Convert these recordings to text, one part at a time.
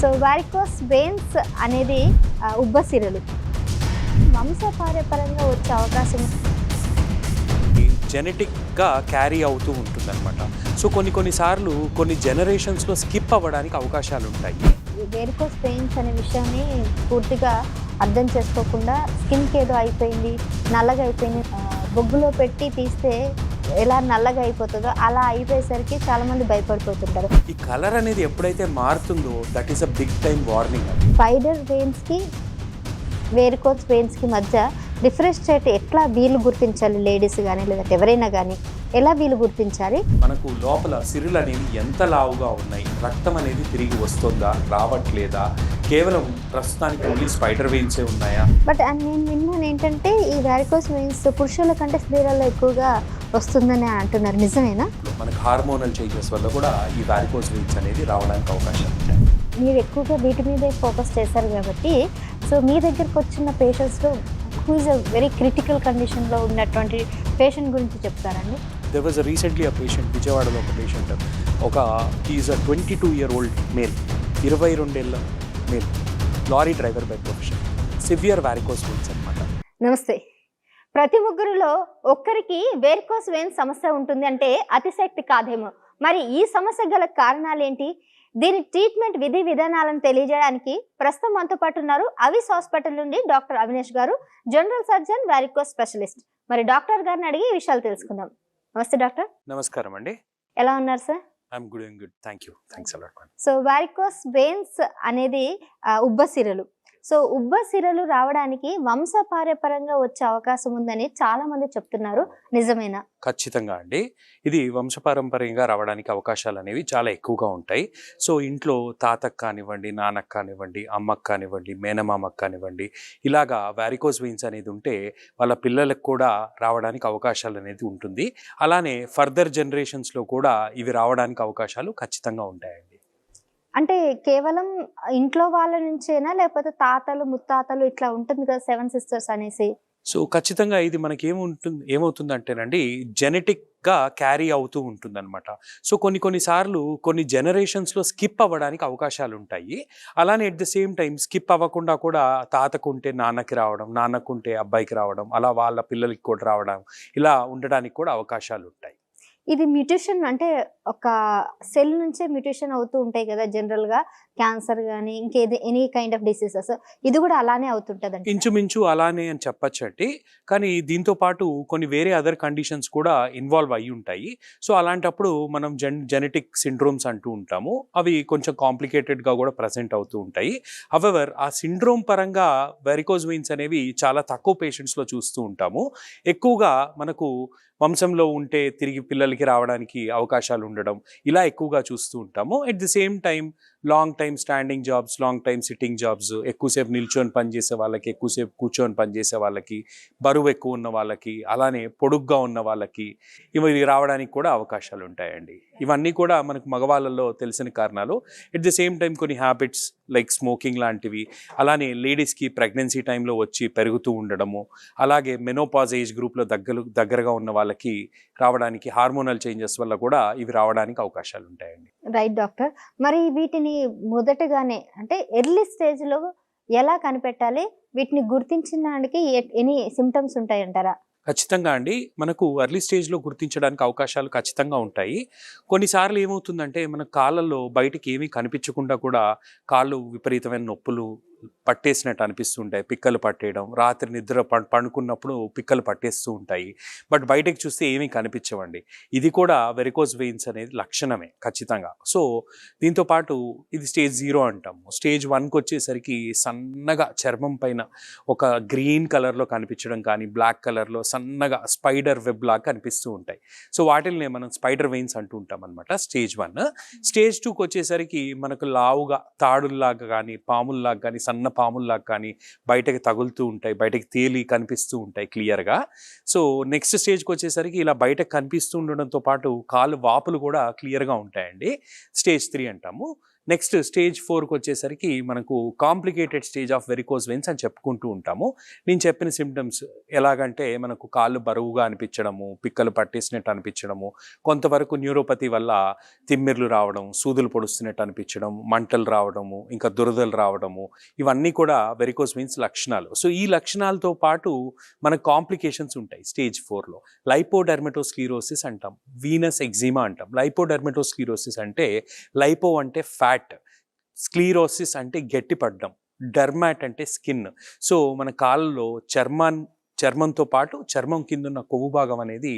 So varicose veins అనేది ఉబ్బసిరలు వంశపార్యపరంగా వచ్చే అవకాశం జెనెటిక్గా క్యారీ అవుతూ ఉంటుందన్నమాట. సో కొన్నిసార్లు కొన్ని జనరేషన్స్లో స్కిప్ అవ్వడానికి అవకాశాలు ఉంటాయి. వేరికోస్ వెయిన్స్ అనే విషయాన్ని పూర్తిగా అర్థం చేసుకోకుండా స్కిన్కి ఏదో అయిపోయింది, నల్లగా అయిపోయింది, బొగ్గులో పెట్టి తీస్తే ఎలా నల్లగా అయిపోతుందో అలా అయిపోయేసరికి చాలామంది భయపడిపోతుంటారు. ఈ కలర్ అనేది ఎప్పుడైతే మారుతుందో that is a big time warning. Spider వెయిన్స్కి వేరికోస్ వెయిన్స్కి మధ్య డిఫరెన్షియేట్ ఎట్లా వీళ్ళు గుర్తించాలి? లేడీస్ కానీ లేదంటే ఎవరైనా కానీ ఎలా వీళ్ళు గుర్తించాలి? మనకు లోపల సిరులు అనేవి ఎంత లావుగా ఉన్నాయి, రక్తం అనేది తిరిగి వస్తుందా రావట్లేదా, కేవలం ప్రస్తుతానికి ఓన్లీ స్పైడర్ వెయిన్సే ఉన్నాయా? బట్ నేను విన్నాను ఏంటంటే ఈ వారికోస్ వెయిన్స్ పురుషుల కంటే స్త్రీలలో ఎక్కువగా వస్తుందని అంటున్నారు, నిజమేనా? మనకు హార్మోనల్ చేంజెస్ వల్ల కూడా ఈ వారికోస్ వెయిన్స్ అనేది రావడానికి అవకాశం ఉంది. మీరు ఎక్కువగా వీటి మీదే ఫోకస్ చేశారు కాబట్టి సో మీ దగ్గరకు వచ్చిన పేషెంట్స్లో who is a very critical కండిషన్లో ఉన్నటువంటి పేషెంట్ గురించి చెప్తారండి? There was recently a patient, విజయవాడలో ఒక patient, is a 22-year-old male, 22 ఏళ్ళ male, lorry driver by profession, severe varicose veins అనమాట. నమస్తే. ప్రతి ముగ్గురులో ఒక్కరికి వేరికోస్ వెయిన్స్ సమస్య ఉంటుంది అంటే అతిశక్తి కాదేమో. మరి ఈ సమస్య గల కారణాలు ఏంటి? దీని ట్రీట్మెంట్ విధి విధానాలను తెలియజేయడానికి ప్రస్తుతం మనతో పాటు ఉన్నారు అవిస్ హాస్పిటల్ నుండి డాక్టర్ అవినేష్ గారు, జనరల్ సర్జన్ వారికోస్ స్పెషలిస్ట్. మరి డాక్టర్ గారిని అడిగి ఈ విషయాలు తెలుసుకుందాం. నమస్తే డాక్టర్. నమస్కారం అండి. ఎలా ఉన్నారు sir? I'm good, thank you, thanks a lot. So varicose veins అనేది ఉబ్బసిరలు. సో ఉబ్బసిరలు రావడానికి వంశపార్యపరంగా వచ్చే అవకాశం ఉందని చాలా మంది చెప్తున్నారు, నిజమేనా? ఖచ్చితంగా అండి, ఇది వంశపారంపర్యంగా రావడానికి అవకాశాలు అనేవి చాలా ఎక్కువగా ఉంటాయి. సో ఇంట్లో తాతకు కానివ్వండి, నాన్నకు కానివ్వండి, అమ్మకు కానివ్వండి, మేనమామకు కానివ్వండి, ఇలాగా వారికోస్ వెయిన్స్ అనేది ఉంటే వాళ్ళ పిల్లలకు కూడా రావడానికి అవకాశాలు అనేది ఉంటుంది. అలానే ఫర్దర్ జనరేషన్స్లో కూడా ఇవి రావడానికి అవకాశాలు ఖచ్చితంగా ఉంటాయండి. అంటే కేవలం ఇంట్లో వాళ్ళ నుంచేనా లేకపోతే తాతలు ముత్తాతలు ఇట్లా ఉంటుంది కదా 7 sisters అనేసి? సో ఖచ్చితంగా ఇది మనకి ఏమవుతుంది అంటేనండి, జెనెటిక్గా క్యారీ అవుతూ ఉంటుందన్నమాట. సో కొన్నిసార్లు కొన్ని జనరేషన్స్లో స్కిప్ అవ్వడానికి అవకాశాలు ఉంటాయి. అలానే at the same time skip అవ్వకుండా కూడా తాతకుంటే నాన్నకి రావడం, నాన్నకుంటే అబ్బాయికి రావడం, అలా వాళ్ళ పిల్లలకి కూడా రావడం, ఇలా ఉండడానికి కూడా అవకాశాలు ఉంటాయి. ఇది మ్యూటేషన్ అంటే ఒక సెల్ నుంచే మ్యూటేషన్ అవుతూ ఉంటాయి కదా జనరల్ గా, క్యాన్సర్ కానీ ఇంకేది ఎనీ కైండ్ ఆఫ్ డిసీజెస్, ఇది కూడా అలానే అవుతుంటది? ఇంచుమించు అలానే అని చెప్పచ్చండి. కానీ దీంతో పాటు కొన్ని వేరే అదర్ కండిషన్స్ కూడా ఇన్వాల్వ్ అయ్యి ఉంటాయి. సో అలాంటప్పుడు మనం జెనెటిక్ సిండ్రోమ్స్ అంటూ ఉంటాము. అవి కొంచెం కాంప్లికేటెడ్గా కూడా ప్రజెంట్ అవుతూ ఉంటాయి. హవెవర్ ఆ సిండ్రోమ్ పరంగా వెరికోస్ వెయిన్స్ అనేవి చాలా తక్కువ పేషెంట్స్లో చూస్తూ ఉంటాము. ఎక్కువగా మనకు వంశంలో ఉంటే తిరిగి పిల్లలకి రావడానికి అవకాశాలు ఉండడం, ఇలా ఎక్కువగా చూస్తూ ఉంటాము. At the same time long time standing jobs, long time sitting jobs, ఎక్కువసేపు నిల్చొని పనిచేసే వాళ్ళకి, ఎక్కువసేపు కూర్చొని పనిచేసే వాళ్ళకి, బరువు ఎక్కువ ఉన్న వాళ్ళకి, అలానే పొడుగ్గా ఉన్న వాళ్ళకి ఇవి రావడానికి కూడా అవకాశాలు ఉంటాయండి. ఇవన్నీ కూడా మనకు మగవాళ్ళలో తెలిసిన కారణాలు. ఎట్ ది సేమ్ టైం కొన్ని హ్యాబిట్స్ లైక్ స్మోకింగ్ లాంటివి, అలానే లేడీస్కి ప్రెగ్నెన్సీ టైంలో వచ్చి పెరుగుతూ ఉండడము, అలాగే మెనోపాజ్ ఏజ్ గ్రూప్లో దగ్గరగా ఉన్న వాళ్ళకి రావడానికి హార్మోనల్ చేంజెస్ వల్ల కూడా ఇవి రావడానికి అవకాశాలు ఉంటాయండి. Right doctor. మరి వీటిని మొదటగానే అంటే ఎర్లీ స్టేజ్లో ఎలా కనిపెట్టాలి? వీటిని గుర్తించడానికి ఎనీ సిమ్టమ్స్ ఉంటాయంటారా? ఖచ్చితంగా అండి, మనకు ఎర్లీ స్టేజ్లో గుర్తించడానికి అవకాశాలు ఖచ్చితంగా ఉంటాయి. కొన్నిసార్లు ఏమవుతుందంటే మన కాళ్ళల్లో బయటికి ఏమీ కనిపించకుండా కూడా కాళ్ళు విపరీతమైన నొప్పులు పట్టేసినట్టు అనిపిస్తుంటాయి, పిక్కలు పట్టేయడం, రాత్రి నిద్ర పండుకున్నప్పుడు పిక్కలు పట్టేస్తూ ఉంటాయి. బట్ బయటకు చూస్తే ఏమీ కనిపించవండి. ఇది కూడా వెరికోస్ వెయిన్స్ అనేది లక్షణమే ఖచ్చితంగా. సో దీంతోపాటు ఇది స్టేజ్ 0 అంటాము. స్టేజ్ 1కి వచ్చేసరికి సన్నగా చర్మం పైన ఒక గ్రీన్ కలర్లో కనిపించడం కానీ, బ్లాక్ కలర్లో సన్నగా స్పైడర్ వెబ్ లాగా కనిపిస్తూ ఉంటాయి. సో వాటిల్ని మనం స్పైడర్ వెయిన్స్ అంటూ ఉంటాం అనమాట, స్టేజ్ 1. స్టేజ్ 2కి వచ్చేసరికి మనకు లావుగా తాడుల్లాగా కానీ, పాముల్లాగా కానీ, సన్న పాముల్లాగా కానీ బయటకి తగులుతూ ఉంటాయి, బయటకి తేలి కనిపిస్తూ ఉంటాయి క్లియర్గా. సో నెక్స్ట్ స్టేజ్కి వచ్చేసరికి ఇలా బయటకు కనిపిస్తూ ఉండడంతో పాటు కాళ్ళు వాపులు కూడా క్లియర్గా ఉంటాయండి, స్టేజ్ 3 అంటాము. నెక్స్ట్ స్టేజ్ 4కి వచ్చేసరికి మనకు complicated stage of varicose veins అని చెప్పుకుంటూ ఉంటాము. నేను చెప్పిన సిమ్టమ్స్ ఎలాగంటే మనకు కాళ్ళు బరువుగా అనిపించడము, పిక్కలు పట్టేసినట్టు అనిపించడము, కొంతవరకు న్యూరోపతి వల్ల తిమ్మిర్లు రావడం, సూదులు పొడుస్తున్నట్టు అనిపించడం, మంటలు రావడము, ఇంకా దురదలు రావడము, ఇవన్నీ కూడా వెరికోస్ వెయిన్స్ లక్షణాలు. సో ఈ లక్షణాలతో పాటు మనకు కాంప్లికేషన్స్ ఉంటాయి స్టేజ్ 4లో. లైపోడెర్మటోస్క్లీరోసిస్ అంటాం, వీనస్ ఎగ్జిమా అంటాం. లైపోడెర్మటోస్క్లీరోసిస్ అంటే లైపో అంటే ఫ్యాట్, స్క్లీరోసిస్ అంటే గట్టిపడ్డం, డెర్మాట్ అంటే స్కిన్. సో మన కాళ్ళలో చర్మంతో పాటు చర్మం కింద ఉన్న కొవ్వు భాగం అనేది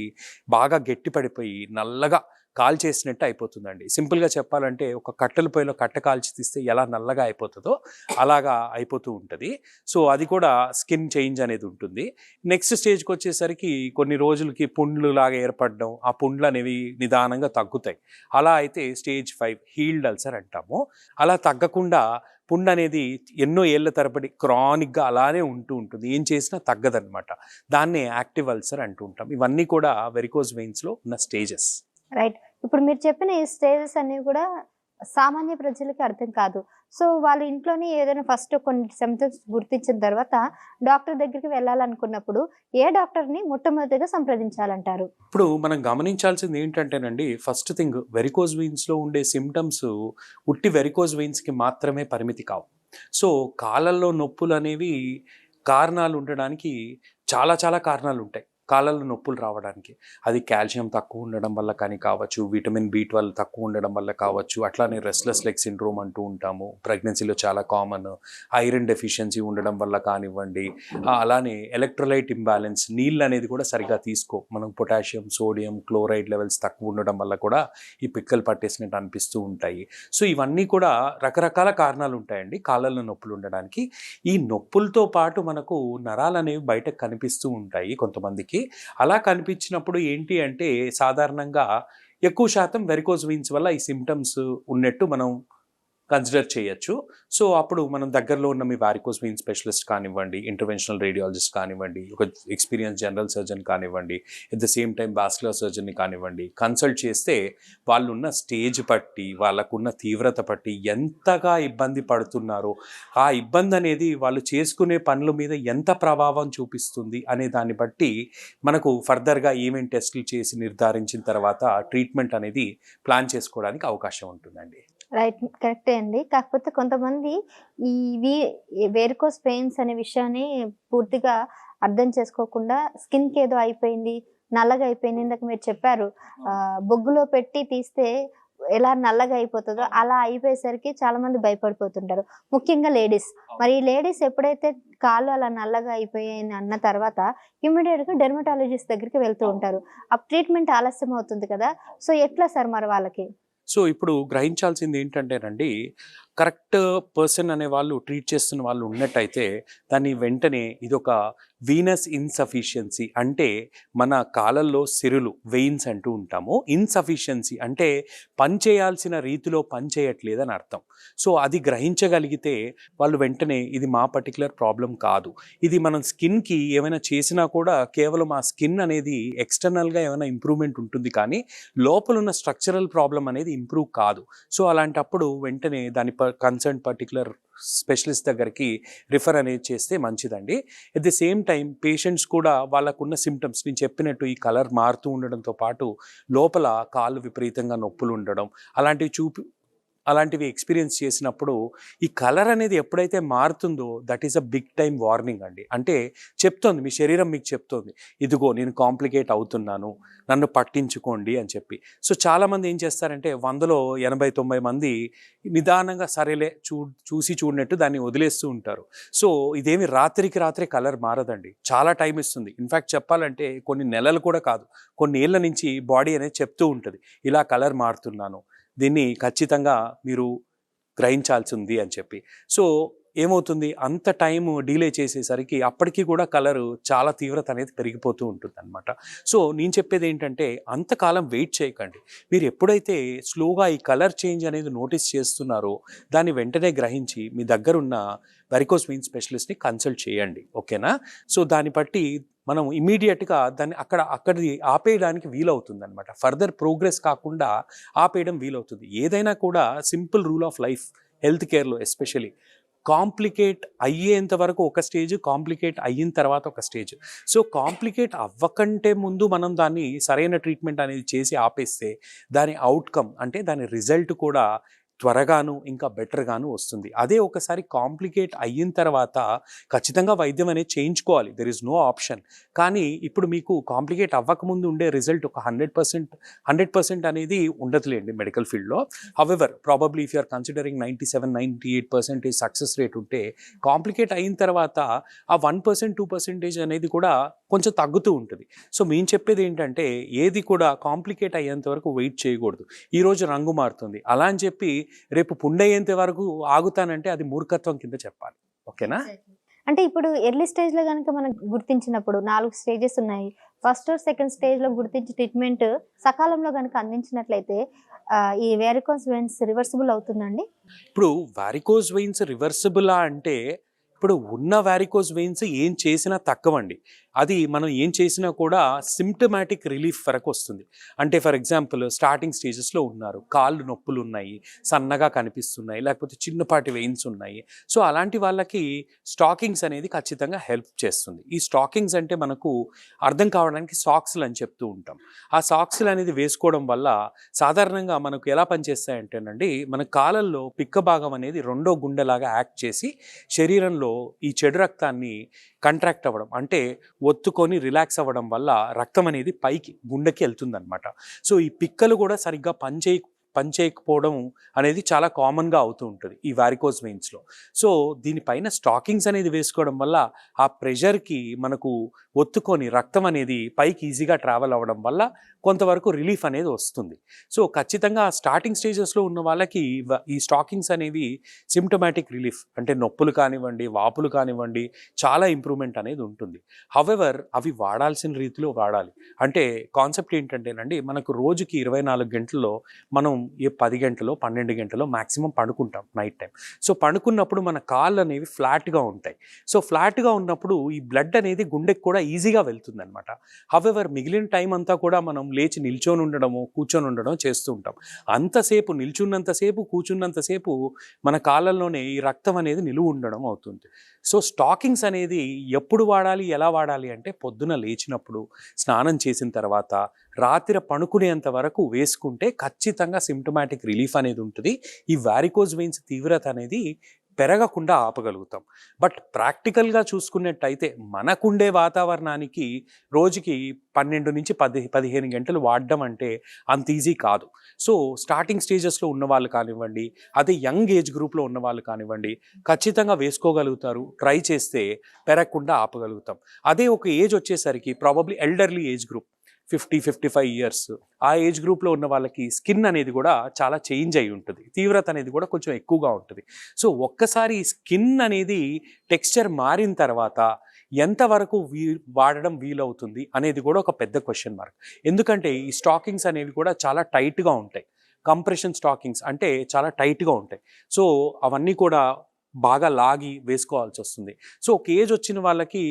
బాగా గట్టిపడిపోయి నల్లగా కాల్చేసినట్టు అయిపోతుందండి. సింపుల్గా చెప్పాలంటే ఒక కట్టెల పొయ్యిలో కట్ట కాల్చి తీస్తే ఎలా నల్లగా అయిపోతుందో అలాగా అయిపోతూ ఉంటుంది. సో అది కూడా స్కిన్ చేంజ్ అనేది ఉంటుంది. నెక్స్ట్ స్టేజ్కి వచ్చేసరికి కొన్ని రోజులకి పుండ్లు లాగా ఏర్పడడం, ఆ పుండ్లు అనేవి నిదానంగా తగ్గుతాయి. అలా అయితే స్టేజ్ 5 హీల్డ్ అల్సర్ అంటాము. అలా తగ్గకుండా పుండ్ అనేది ఎన్నో ఏళ్ల తరబడి క్రానిక్గా అలానే ఉంటుంది, ఏం చేసినా తగ్గదనమాట. దాన్నే యాక్టివ్ అల్సర్ అంటూ ఉంటాం. ఇవన్నీ కూడా వెరికోస్ వెయిన్స్లో ఉన్న స్టేజెస్. రైట్. ఇప్పుడు మీరు చెప్పిన ఈ స్టేజెస్ అన్ని కూడా సామాన్య ప్రజలకి అర్థం కాదు. సో వాళ్ళు ఇంట్లోనే ఏదైనా ఫస్ట్ కొన్ని సిమ్టమ్స్ గుర్తించిన తర్వాత డాక్టర్ దగ్గరికి వెళ్ళాలనుకున్నప్పుడు ఏ డాక్టర్ని మొట్టమొదటిగా సంప్రదించాలంటారు? ఇప్పుడు మనం గమనించాల్సింది ఏంటంటేనండి, ఫస్ట్ థింగ్ వెరికోస్ వెయిన్స్లో ఉండే సిమ్టమ్స్ ఉట్టి వెరికోస్ వెయిన్స్కి మాత్రమే పరిమితి కావు. సో కాళ్ళల్లో నొప్పులు అనేవి కారణాలు ఉండడానికి చాలా చాలా కారణాలు ఉంటాయి. కాళ్ళల్లో నొప్పులు రావడానికి అది కాల్షియం తక్కువ ఉండడం వల్ల కానీ కావచ్చు, విటమిన్ B12 తక్కువ ఉండడం వల్ల కావచ్చు, అట్లానే రెస్ట్లెస్ లెగ్ సిండ్రోమ్ అంటూ ఉంటాము, ప్రెగ్నెన్సీలో చాలా కామన్. ఐరన్ డెఫిషియన్సీ ఉండడం వల్ల కానివ్వండి, అలానే ఎలక్ట్రోలైట్ ఇంబ్యాలెన్స్, నీళ్ళు అనేది కూడా సరిగా మనం పొటాషియం, సోడియం, క్లోరైడ్ లెవెల్స్ తక్కువ ఉండడం వల్ల కూడా ఈ పిక్కలు పట్టేసినట్టు అనిపిస్తూ ఉంటాయి. సో ఇవన్నీ కూడా రకరకాల కారణాలు ఉంటాయండి కాళ్ళల్లో నొప్పులు ఉండడానికి. ఈ నొప్పులతో పాటు మనకు నరాలు అనేవి బయటకు కనిపిస్తూ ఉంటాయి కొంతమందికి. అలా కనిపించినప్పుడు ఏంటి అంటే సాధారణంగా ఎక్కువ శాతం వెరికోస్ వెయిన్స్ వల్ల ఈ సిమ్టమ్స్ ఉన్నట్టు మనం కన్సిడర్ చేయొచ్చు. సో అప్పుడు మనం దగ్గరలో ఉన్న మీ వారికోస్ వెయిన్ స్పెషలిస్ట్ కానివ్వండి, ఇంటర్వెన్షనల్ రేడియాలజిస్ట్ కానివ్వండి, ఒక ఎక్స్పీరియన్స్ జనరల్ సర్జన్ కానివ్వండి, at the same time vascular సర్జన్ని కానివ్వండి, కన్సల్ట్ చేస్తే వాళ్ళున్న స్టేజ్ బట్టి, వాళ్ళకున్న తీవ్రత బట్టి ఎంతగా ఇబ్బంది పడుతున్నారో, ఆ ఇబ్బంది అనేది వాళ్ళు చేసుకునే పనుల మీద ఎంత ప్రభావం చూపిస్తుంది అనే దాన్ని బట్టి మనకు ఫర్దర్గా ఏమేమి టెస్టులు చేసి నిర్ధారించిన తర్వాత ట్రీట్మెంట్ అనేది ప్లాన్ చేసుకోవడానికి అవకాశం ఉంటుందండి. రైట్. కరెక్టే అండి. కాకపోతే కొంతమంది ఈ వేరికోస్ పెయిన్స్ అనే విషయాన్ని పూర్తిగా అర్థం చేసుకోకుండా స్కిన్‌కి ఏదో అయిపోయింది, నల్లగా అయిపోయింది. ఇందాక మీరు చెప్పారు బొగ్గులో పెట్టి తీస్తే ఎలా నల్లగా అయిపోతుందో అలా అయిపోయేసరికి చాలా మంది భయపడిపోతుంటారు. ముఖ్యంగా లేడీస్. మరి ఈ లేడీస్ ఎప్పుడైతే కాళ్ళు అలా నల్లగా అయిపోయాయని అన్న తర్వాత ఇమ్మీడియేట్‌గా డెర్మటాలజిస్ట్ దగ్గరికి వెళ్తూ ఉంటారు. ఆ ట్రీట్మెంట్ ఆలస్యం అవుతుంది కదా! సో ఎట్లా సార్ మరి వాళ్ళకి? సో ఇప్పుడు గ్రహించాల్సింది ఏంటంటేనండి, కరెక్ట్ పర్సన్ అనే వాళ్ళు ట్రీట్ చేస్తున్న వాళ్ళు ఉన్నట్టయితే దాన్ని వెంటనే ఇదొక వీనస్ ఇన్సఫిషియన్సీ, అంటే మన కాళ్ళల్లో సిరులు వెయిన్స్ అంటూ ఉంటాము. ఇన్సఫిషియన్సీ అంటే పని చేయాల్సిన రీతిలో పని చేయట్లేదని అర్థం. సో అది గ్రహించగలిగితే వాళ్ళు వెంటనే ఇది మా పర్టికులర్ ప్రాబ్లం కాదు, ఇది మనం స్కిన్కి ఏమైనా చేసినా కూడా కేవలం ఆ స్కిన్ అనేది ఎక్స్టర్నల్గా ఏమైనా ఇంప్రూవ్మెంట్ ఉంటుంది, కానీ లోపల ఉన్న స్ట్రక్చరల్ ప్రాబ్లం అనేది ఇంప్రూవ్ కాదు. సో అలాంటప్పుడు వెంటనే దాని కన్సర్న్ పర్టికులర్ స్పెషలిస్ట్ దగ్గరికి రిఫర్ అనేది చేస్తే మంచిదండి. At the same time patients కూడా వాళ్ళకున్న సిమ్టమ్స్ నేను చెప్పినట్టు ఈ కలర్ మారుతూ ఉండడంతో పాటు లోపల కాళ్ళు విపరీతంగా నొప్పులు ఉండడం అలాంటివి ఎక్స్పీరియన్స్ చేసినప్పుడు ఈ కలర్ అనేది ఎప్పుడైతే మారుతుందో that is a big time warning అండి. అంటే చెప్తోంది, మీ శరీరం మీకు చెప్తోంది, ఇదిగో నేను కాంప్లికేట్ అవుతున్నాను, నన్ను పట్టించుకోండి అని చెప్పి. సో చాలామంది ఏం చేస్తారంటే 100లో 80-90 మంది నిదానంగా సరేలే చూసి చూడనట్టు దాన్ని వదిలేస్తూ ఉంటారు. సో ఇదేమి రాత్రికి రాత్రే కలర్ మారదండి, చాలా టైం ఇస్తుంది. ఇన్ఫ్యాక్ట్ చెప్పాలంటే కొన్ని నెలలు కూడా కాదు, కొన్ని ఏళ్ళ నుంచి బాడీ అనేది చెప్తూ ఉంటుంది ఇలా కలర్ మారుతున్నాను, దీన్ని ఖచ్చితంగా మీరు గ్రహించాల్సి ఉంది అని చెప్పి. సో ఏమవుతుంది, అంత టైం డిలే చేసేసరికి అప్పటికి కూడా కలర్ చాలా తీవ్రత అనేది పెరిగిపోతూ ఉంటుంది అనమాట. సో నేను చెప్పేది ఏంటంటే అంతకాలం వెయిట్ చేయకండి. మీరు ఎప్పుడైతే స్లోగా ఈ కలర్ చేంజ్ అనేది నోటీస్ చేస్తున్నారో దాన్ని వెంటనే గ్రహించి మీ దగ్గరున్న వెరికోస్ వెయిన్ స్పెషలిస్ట్ని కన్సల్ట్ చేయండి. ఓకేనా? సో దాన్ని బట్టి మనం ఇమీడియట్గా దాన్ని అక్కడిది ఆపేయడానికి వీలవుతుంది అనమాట. ఫర్దర్ ప్రోగ్రెస్ కాకుండా ఆపేయడం వీలవుతుంది. ఏదైనా కూడా simple rule of life health కేర్లో ఎస్పెషలీ కాంప్లికేట్ అయ్యేంత వరకు ఒక స్టేజ్, కాంప్లికేట్ అయిన తర్వాత ఒక స్టేజ్. సో కాంప్లికేట్ అవ్వకంటే ముందు మనం దాన్ని సరైన ట్రీట్మెంట్ అనేది చేసి ఆపేస్తే దాని అవుట్కమ్ అంటే దాని రిజల్ట్ కూడా త్వరగాను ఇంకా బెటర్గాను వస్తుంది. అదే ఒకసారి కాంప్లికేట్ అయిన తర్వాత ఖచ్చితంగా వైద్యం అనేది చేయించుకోవాలి, దెర్ ఇస్ నో ఆప్షన్. కానీ ఇప్పుడు మీకు కాంప్లికేట్ అవ్వకముందు ఉండే రిజల్ట్ ఒక 100% అనేది ఉండదులేండి మెడికల్ ఫీల్డ్లో. However probably if you're considering 97-98% success rate ఉంటే కాంప్లికేట్ అయిన తర్వాత ఆ 1% 2% అనేది కూడా కొంచెం తగ్గుతూ ఉంటుంది. సో మేము చెప్పేది ఏంటంటే ఏది కూడా కాంప్లికేట్ అయ్యేంత వరకు వెయిట్ చేయకూడదు. ఈరోజు రంగు మారుతుంది అలా అని చెప్పి రేపు పుండయ్యేంత వరకు ఆగుతానంటే అది మూర్ఖత్వం కింద చెప్పాలి. ఓకేనా? అంటే ఇప్పుడు ఎర్లీ స్టేజ్ లో కనుక మనం గుర్తించినప్పుడు 4 స్టేజెస్ ఉన్నాయి. ఫస్ట్ ఆర్ సెకండ్ స్టేజ్ లో గుర్తించి ట్రీట్మెంట్ సకాలంలో కనుక అందించినట్లయితే ఈ వెరికోస్ వెయిన్స్ రివర్సిబుల్ అవుతుందండి? ఇప్పుడు వారికోస్ వెయిన్స్ రివర్సిబులా అంటే ఇప్పుడు ఉన్న వారికోస్ వెయిన్స్ ఏం చేసినా తక్కువండి. అది మనం ఏం చేసినా కూడా సిమ్టమాటిక్ రిలీఫ్ వరకు వస్తుంది. అంటే ఫర్ ఎగ్జాంపుల్ స్టార్టింగ్ స్టేజెస్లో ఉన్నారు, కాళ్ళు నొప్పులు ఉన్నాయి, సన్నగా కనిపిస్తున్నాయి, లేకపోతే చిన్నపాటి వెయిన్స్ ఉన్నాయి. సో అలాంటి వాళ్ళకి స్టాకింగ్స్ అనేది ఖచ్చితంగా హెల్ప్ చేస్తుంది. ఈ స్టాకింగ్స్ అంటే మనకు అర్థం కావడానికి సాక్స్లు అని చెప్తూ ఉంటాం. ఆ సాక్స్లు అనేది వేసుకోవడం వల్ల సాధారణంగా మనకు ఎలా పనిచేస్తాయంటేనండి, మన కాళ్ళల్లో పిక్క భాగం అనేది రెండో గుండెలాగా యాక్ట్ చేసి శరీరంలో ఈ చెడు రక్తాన్ని కంట్రాక్ట్ అవ్వడం అంటే ఒత్తుకొని రిలాక్స్ అవ్వడం వల్ల రక్తం అనేది పైకి గుండెకి వెళ్తుందన్నమాట. సో ఈ పిక్కలు కూడా సరిగ్గా పనిచేయకపోవడం అనేది చాలా కామన్గా అవుతూ ఉంటుంది ఈ వారికోస్ వెయిన్స్లో. సో దీనిపైన స్టాకింగ్స్ అనేది వేసుకోవడం వల్ల ఆ ప్రెషర్కి మనకు ఒత్తుకొని రక్తం అనేది పైకి ఈజీగా ట్రావెల్ అవ్వడం వల్ల కొంతవరకు రిలీఫ్ అనేది వస్తుంది. సో ఖచ్చితంగా స్టార్టింగ్ స్టేజెస్లో ఉన్న వాళ్ళకి ఈ స్టాకింగ్స్ అనేవి సిమ్టమాటిక్ రిలీఫ్ అంటే నొప్పులు కానివ్వండి, వాపులు కానివ్వండి, చాలా ఇంప్రూవ్మెంట్ అనేది ఉంటుంది. హవెవర్ అవి వాడాల్సిన రీతిలో వాడాలి. అంటే కాన్సెప్ట్ ఏంటంటేనండి, మనకు రోజుకి 24 గంటల్లో మనం 10 గంటలో 12 గంటలో మ్యాక్సిమం పడుకుంటాం నైట్ టైం. సో పడుకున్నప్పుడు మన కాళ్ళు అనేవి ఫ్లాట్గా ఉంటాయి. సో ఫ్లాట్గా ఉన్నప్పుడు ఈ బ్లడ్ అనేది గుండెకి కూడా ఈజీగా వెళ్తుంది అనమాట. హవెవర్ మిగిలిన టైం అంతా కూడా మనం లేచి నిల్చొని ఉండడము, కూర్చొని ఉండడం చేస్తూ ఉంటాం. అంతసేపు నిల్చున్నంతసేపు, కూర్చున్నంతసేపు మన కాళ్ళల్లోనే ఈ రక్తం అనేది నిలువ ఉండడం అవుతుంది. సో స్టాకింగ్స్ అనేది ఎప్పుడు వాడాలి, ఎలా వాడాలి అంటే పొద్దున లేచినప్పుడు, స్నానం చేసిన తర్వాత, రాత్రి పడుకునేంత వరకు వేసుకుంటే ఖచ్చితంగా సిమ్టమాటిక్ రిలీఫ్ అనేది ఉంటుంది. ఈ వారికోస్ వెయిన్స్ తీవ్రత అనేది పెరగకుండా ఆపగలుగుతాం. బట్ ప్రాక్టికల్గా చూసుకున్నట్టయితే మనకుండే వాతావరణానికి రోజుకి 12 నుంచి 15 గంటలు వాడడం అంటే అంత ఈజీ కాదు. సో స్టార్టింగ్ స్టేజెస్లో ఉన్న వాళ్ళు కానివ్వండి, అదే యంగ్ ఏజ్ గ్రూప్లో ఉన్న వాళ్ళు కానివ్వండి, ఖచ్చితంగా వేసుకోగలుగుతారు. ట్రై చేస్తే పెరగకుండా ఆపగలుగుతాం. అదే ఒక ఏజ్ వచ్చేసరికి probably elderly age group 50-55 years ఆ ఏజ్ గ్రూప్లో ఉన్న వాళ్ళకి స్కిన్ అనేది కూడా చాలా చేంజ్ అయి ఉంటుంది, తీవ్రత అనేది కూడా కొంచెం ఎక్కువగా ఉంటుంది. సో ఒక్కసారి స్కిన్ అనేది టెక్స్చర్ మారిన తర్వాత ఎంతవరకు వాడడం వీలవుతుంది అనేది కూడా ఒక పెద్ద క్వశ్చన్ మార్క్. ఎందుకంటే ఈ స్టాకింగ్స్ అనేవి కూడా చాలా టైట్గా ఉంటాయి. కంప్రెషన్ స్టాకింగ్స్ అంటే చాలా టైట్గా ఉంటాయి. సో అవన్నీ కూడా బాగా లాగి వేసుకోవాల్సి వస్తుంది. సో ఒక ఏజ్ వచ్చిన వాళ్ళకి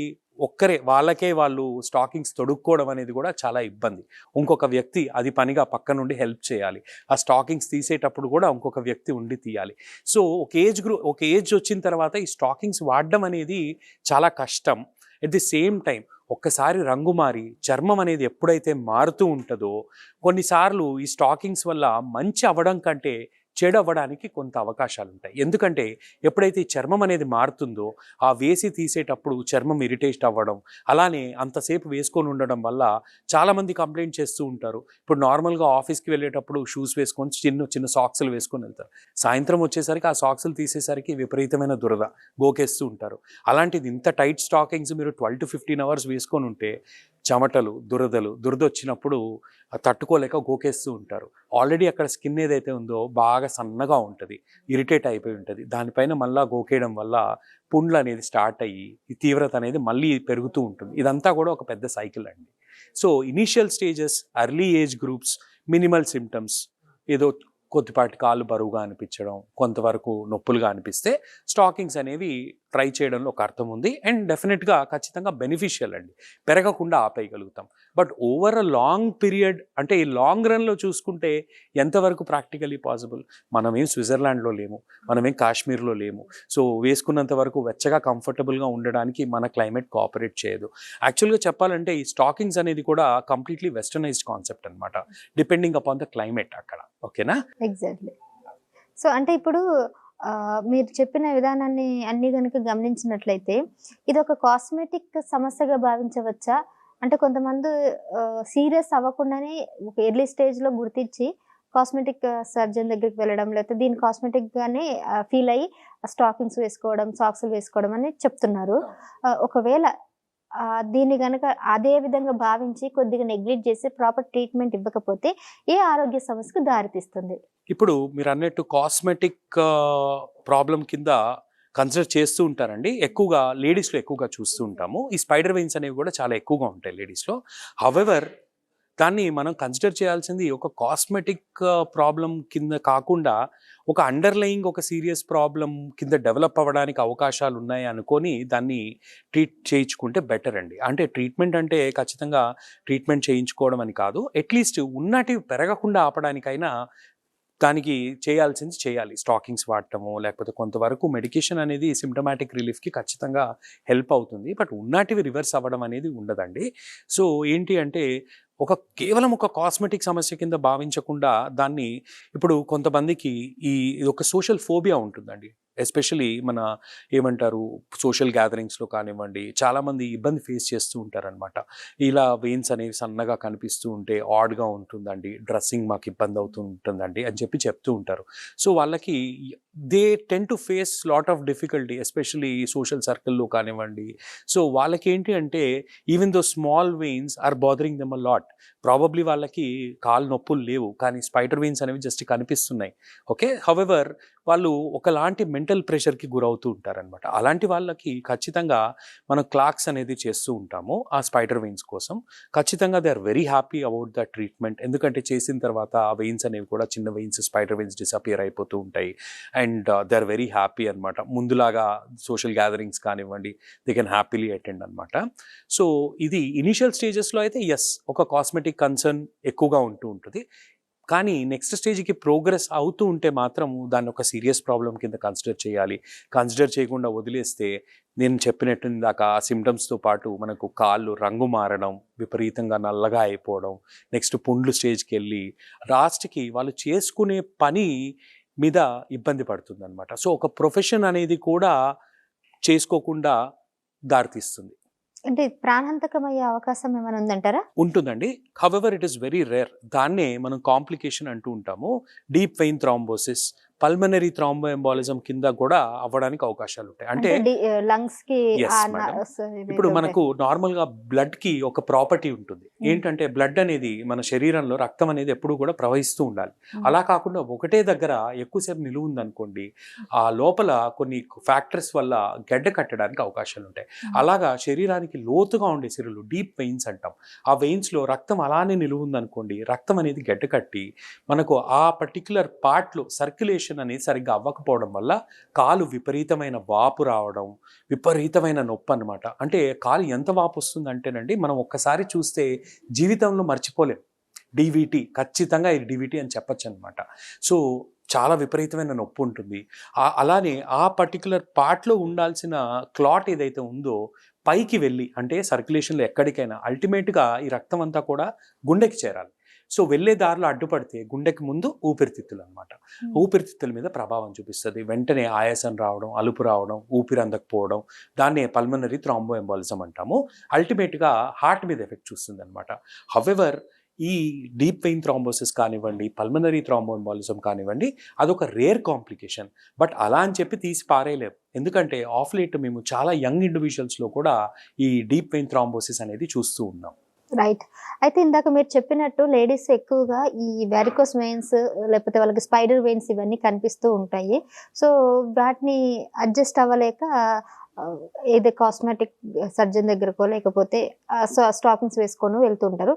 వాళ్ళకే వాళ్ళు స్టాకింగ్స్ తొడుక్కోవడం అనేది కూడా చాలా ఇబ్బంది. ఇంకొక వ్యక్తి అది పనిగా పక్క నుండి హెల్ప్ చేయాలి. ఆ స్టాకింగ్స్ తీసేటప్పుడు కూడా ఇంకొక వ్యక్తి ఉండి తీయాలి. సో ఒక ఏజ్ వచ్చిన తర్వాత ఈ స్టాకింగ్స్ వాడడం అనేది చాలా కష్టం. ఎట్ ది సేమ్ టైం ఒక్కసారి రంగు మారి చర్మం అనేది ఎప్పుడైతే మారుతూ ఉంటుందో కొన్నిసార్లు ఈ స్టాకింగ్స్ వల్ల మంచి అవ్వడం కంటే చెడు అవ్వడానికి కొంత అవకాశాలు ఉంటాయి. ఎందుకంటే ఎప్పుడైతే ఈ చర్మం అనేది మారుతుందో ఆ వేసి తీసేటప్పుడు చర్మం ఇరిటేట్ అవ్వడం, అలానే అంతసేపు వేసుకొని ఉండడం వల్ల చాలామంది కంప్లైంట్ చేస్తూ ఉంటారు. ఇప్పుడు నార్మల్గా ఆఫీస్కి వెళ్ళేటప్పుడు షూస్ వేసుకొని చిన్న సాక్స్లు వేసుకొని వెళ్తారు. సాయంత్రం వచ్చేసరికి ఆ సాక్స్లు తీసేసరికి విపరీతమైన దురద గోకేస్తూ ఉంటారు. అలాంటిది ఇంత టైట్ స్టాకింగ్స్ మీరు 12 to 15 అవర్స్ వేసుకొని ఉంటే చెమటలు, దురద వచ్చినప్పుడు తట్టుకోలేక గోకేస్తూ ఉంటారు. ఆల్రెడీ అక్కడ స్కిన్ ఏదైతే ఉందో బాగా సన్నగా ఉంటుంది, ఇరిటేట్ అయిపోయి ఉంటుంది. దానిపైన మళ్ళీ గోకేయడం వల్ల పుండ్లు అనేది స్టార్ట్ అయ్యి ఈ తీవ్రత అనేది మళ్ళీ పెరుగుతూ ఉంటుంది. ఇదంతా కూడా ఒక పెద్ద సైకిల్ అండి. So initial stages, early age groups, minimal symptoms, ఏదో కొద్దిపాటి కాళ్ళు బరువుగా అనిపించడం, కొంతవరకు నొప్పులుగా అనిపిస్తే స్టాకింగ్స్ అనేవి ట్రై చేయడంలో ఒక అర్థం ఉంది. అండ్ డెఫినెట్గా ఖచ్చితంగా బెనిఫిషియల్ అండి, పెరగకుండా ఆపేయగలుగుతాం. But over a long period, అంటే ఈ లాంగ్ రన్లో చూసుకుంటే ఎంతవరకు ప్రాక్టికలీ పాసిబుల్? మనమేం స్విట్జర్లాండ్లో లేము, మనమేం కాశ్మీర్లో లేము. సో వేసుకున్నంత వరకు వెచ్చగా కంఫర్టబుల్గా ఉండడానికి మన క్లైమేట్ కోఆపరేట్ చేయదు. యాక్చువల్గా చెప్పాలంటే ఈ స్టాకింగ్స్ అనేది కూడా కంప్లీట్లీ వెస్టర్నైజ్డ్ కాన్సెప్ట్ అనమాట, డిపెండింగ్ అపాన్ ద క్లైమేట్ అక్కడ. ఓకేనా? ఎగ్జాక్ట్లీ. సో అంటే ఇప్పుడు మీరు చెప్పిన విధానాన్ని అన్ని గనుక గమనించినట్లయితే ఇది ఒక కాస్మెటిక్ సమస్యగా భావించవచ్చా? అంటే కొంతమంది సీరియస్ అవ్వకుండానే ఒక ఎర్లీ స్టేజ్లో గుర్తించి కాస్మెటిక్ సర్జన్ దగ్గరికి వెళ్ళడం, లేకపోతే దీన్ని కాస్మెటిక్గానే ఫీల్ అయ్యి స్టాకింగ్స్ వేసుకోవడం, సాక్స్లు వేసుకోవడం అని చెప్తున్నారు. ఒకవేళ దీన్ని గనక అదే విధంగా భావించి కొద్దిగా నెగ్లెక్ట్ చేసి ప్రాపర్ ట్రీట్మెంట్ ఇవ్వకపోతే ఏ ఆరోగ్య సమస్యకు దారితీస్తుంది? ఇప్పుడు మీరు అన్నట్టు కాస్మెటిక్ ప్రాబ్లం కింద కన్సిడర్ చేస్తూ ఉంటారండి. ఎక్కువగా లేడీస్లో ఎక్కువగా చూస్తూ ఉంటాము. ఈ స్పైడర్ వెయిన్స్ అనేవి కూడా చాలా ఎక్కువగా ఉంటాయి లేడీస్లో. హవెవర్ దాన్ని మనం కన్సిడర్ చేయాల్సింది ఒక కాస్మెటిక్ ప్రాబ్లం కింద కాకుండా ఒక అండర్లయింగ్ ఒక సీరియస్ ప్రాబ్లం కింద డెవలప్ అవ్వడానికి అవకాశాలు ఉన్నాయి అనుకొని దాన్ని ట్రీట్ చేయించుకుంటే బెటర్ అండి. అంటే ట్రీట్మెంట్ అంటే ఖచ్చితంగా ట్రీట్మెంట్ చేయించుకోవడం అని కాదు, అట్లీస్ట్ ఉన్నటివి పెరగకుండా ఆపడానికైనా దానికి చేయాల్సింది చేయాలి. స్టాకింగ్స్ వాడటము, లేకపోతే కొంతవరకు మెడికేషన్ అనేది సిమ్టమాటిక్ రిలీఫ్కి ఖచ్చితంగా హెల్ప్ అవుతుంది. బట్ ఉన్నటివి రివర్స్ అవ్వడం అనేది ఉండదండి. సో ఏంటి అంటే కేవలం ఒక కాస్మెటిక్ సమస్య కింద భావించకుండా దాన్ని, ఇప్పుడు కొంతమందికి ఇది ఒక సోషల్ ఫోబియా ఉంటుందండి. ఎస్పెషలీ మన ఏమంటారు సోషల్ గ్యాదరింగ్స్లో కానివ్వండి, చాలామంది ఇబ్బంది ఫేస్ చేస్తూ ఉంటారనమాట. ఇలా వెయిన్స్ అనేవి సన్నగా కనిపిస్తూ ఉంటే ఆడ్గా ఉంటుందండి, డ్రెస్సింగ్ మాకు ఇబ్బంది అవుతూ ఉంటుందండి అని చెప్తూ ఉంటారు. సో వాళ్ళకి they tend to face lot of difficulty, especially social సర్కిల్లో కానివ్వండి. సో వాళ్ళకి ఏంటి అంటే even though small veins are bothering them a lot. Probably వాళ్ళకి కాలు నొప్పులు లేవు, కానీ స్పైడర్ వెయిన్స్ అనేవి జస్ట్ కనిపిస్తున్నాయి. ఓకే, హవెవర్ వాళ్ళు ఒకలాంటి మెంటల్ ప్రెషర్కి గురవుతూ ఉంటారనమాట. అలాంటి వాళ్ళకి ఖచ్చితంగా మనం క్లాక్స్ అనేది చేస్తూ ఉంటాము ఆ స్పైడర్ వెయిన్స్ కోసం. ఖచ్చితంగా they are very happy about the treatment, ఎందుకంటే చేసిన తర్వాత ఆ వెయిన్స్ అనేవి కూడా చిన్న వెయిన్స్, స్పైడర్ వెయిన్స్ డిసపియర్ అయిపోతూ ఉంటాయి. And they are very happy అనమాట. ముందులాగా సోషల్ గ్యాదరింగ్స్ కానివ్వండి, దే కెన్ హ్యాపీలీ అటెండ్ అనమాట. సో ఇది ఇనీషియల్ స్టేజెస్లో అయితే ఎస్, ఒక కాస్మెటిక్ కన్సర్న్ ఎక్కువగా ఉంటూ ఉంటుంది. కానీ నెక్స్ట్ స్టేజ్కి ప్రోగ్రెస్ అవుతూ ఉంటే మాత్రం దాన్ని ఒక సీరియస్ ప్రాబ్లం కింద కన్సిడర్ చేయాలి. కన్సిడర్ చేయకుండా వదిలేస్తే నేను చెప్పినట్టు ఇందాక ఆ సిమ్టమ్స్తో పాటు మనకు కాళ్ళు రంగు మారడం, విపరీతంగా నల్లగా అయిపోవడం, నెక్స్ట్ పుండ్లు స్టేజ్కి వెళ్ళి లాస్ట్కి వాళ్ళు చేసుకునే పని మీద ఇబ్బంది పడుతుంది అనమాట. సో ఒక ప్రొఫెషన్ అనేది కూడా చేసుకోకుండా దారితీస్తుంది. అంటే ప్రాణాంతకమయ్యే అవకాశం ఏమైనా ఉందంటారా? ఉంటుందండి. However it is very rare. దాన్నే మనం కాంప్లికేషన్ అంటూ ఉంటాము. డీప్ వెయిన్ థ్రాంబోసిస్, పల్మనరీ థ్రాంబోఎంబాలిజం కింద కూడా అవ్వడానికి అవకాశాలు ఉంటాయి. అంటే లంగ్స్ కి ఇప్పుడు మనకు నార్మల్గా బ్లడ్ కి ఒక ప్రాపర్టీ ఉంటుంది. ఏంటంటే బ్లడ్ అనేది మన శరీరంలో రక్తం అనేది ఎప్పుడు కూడా ప్రవహిస్తూ ఉండాలి. అలా కాకుండా ఒకటే దగ్గర ఎక్కువసేపు నిలువ ఉందనుకోండి, ఆ లోపల కొన్ని ఫ్యాక్టర్స్ వల్ల గడ్డ కట్టడానికి అవకాశాలు ఉంటాయి. అలాగా శరీరానికి లోతుగా ఉండే సిరులు డీప్ వెయిన్స్ అంటాం. ఆ వెయిన్స్ లో రక్తం అలానే నిలువ ఉందనుకోండి, రక్తం అనేది గడ్డ కట్టి మనకు ఆ పర్టిక్యులర్ పార్ట్లో సర్క్యులేషన్ అనేది సరిగ్గా అవ్వకపోవడం వల్ల కాలు విపరీతమైన వాపు రావడం, విపరీతమైన నొప్పి అనమాట. అంటే కాలు ఎంత వాపు వస్తుందంటేనండి, మనం ఒక్కసారి చూస్తే జీవితంలో మర్చిపోలేం. డివిటీ, ఖచ్చితంగా ఇది డివిటీ అని చెప్పచ్చు అనమాట. సో చాలా విపరీతమైన నొప్పి ఉంటుంది. అలానే ఆ పర్టిక్యులర్ పార్ట్లో ఉండాల్సిన క్లాట్ ఏదైతే ఉందో పైకి వెళ్ళి, అంటే సర్క్యులేషన్లో ఎక్కడికైనా అల్టిమేట్గా ఈ రక్తం అంతా కూడా గుండెకి చేరాలి. సో వెళ్ళే దారిలో అడ్డుపడితే గుండెకి ముందు ఊపిరితిత్తులు అనమాట. ఊపిరితిత్తుల మీద ప్రభావం చూపిస్తుంది. వెంటనే ఆయాసం రావడం, అలుపు రావడం, ఊపిరి అందకపోవడం, దాన్నే పల్మనరీ థ్రాంబోఎంబాలిజం అంటాము. అల్టిమేట్గా హార్ట్ మీద ఎఫెక్ట్ చూస్తుంది అనమాట. హవెవర్ ఈ డీప్ వెయిన్ థ్రాంబోసిస్ కానివ్వండి, పల్మనరీ థ్రాంబోఎంబాలిజం కానివ్వండి, అదొక రేర్ కాంప్లికేషన్. బట్ అలా అని చెప్పి తీసి పారేయలేము. ఎందుకంటే ఆఫ్ లేట్ మేము చాలా యంగ్ ఇండివిజువల్స్లో కూడా ఈ డీప్ వెయిన్ థ్రాంబోసిస్ అనేది చూస్తూ ఉన్నాం. రైట్. అయితే ఇందాక మీరు చెప్పినట్టు లేడీస్ ఎక్కువగా ఈ వారికోస్ వెయిన్స్ లేకపోతే వాళ్ళకి స్పైడర్ వెయిన్స్ ఇవన్నీ కనిపిస్తూ ఉంటాయి. సో, వాటిని అడ్జస్ట్ అవ్వలేక ఏదో కాస్మెటిక్ సర్జన్ దగ్గరకో లేకపోతే స్టాకింగ్స్ వేసుకొని వెళ్తుంటారు.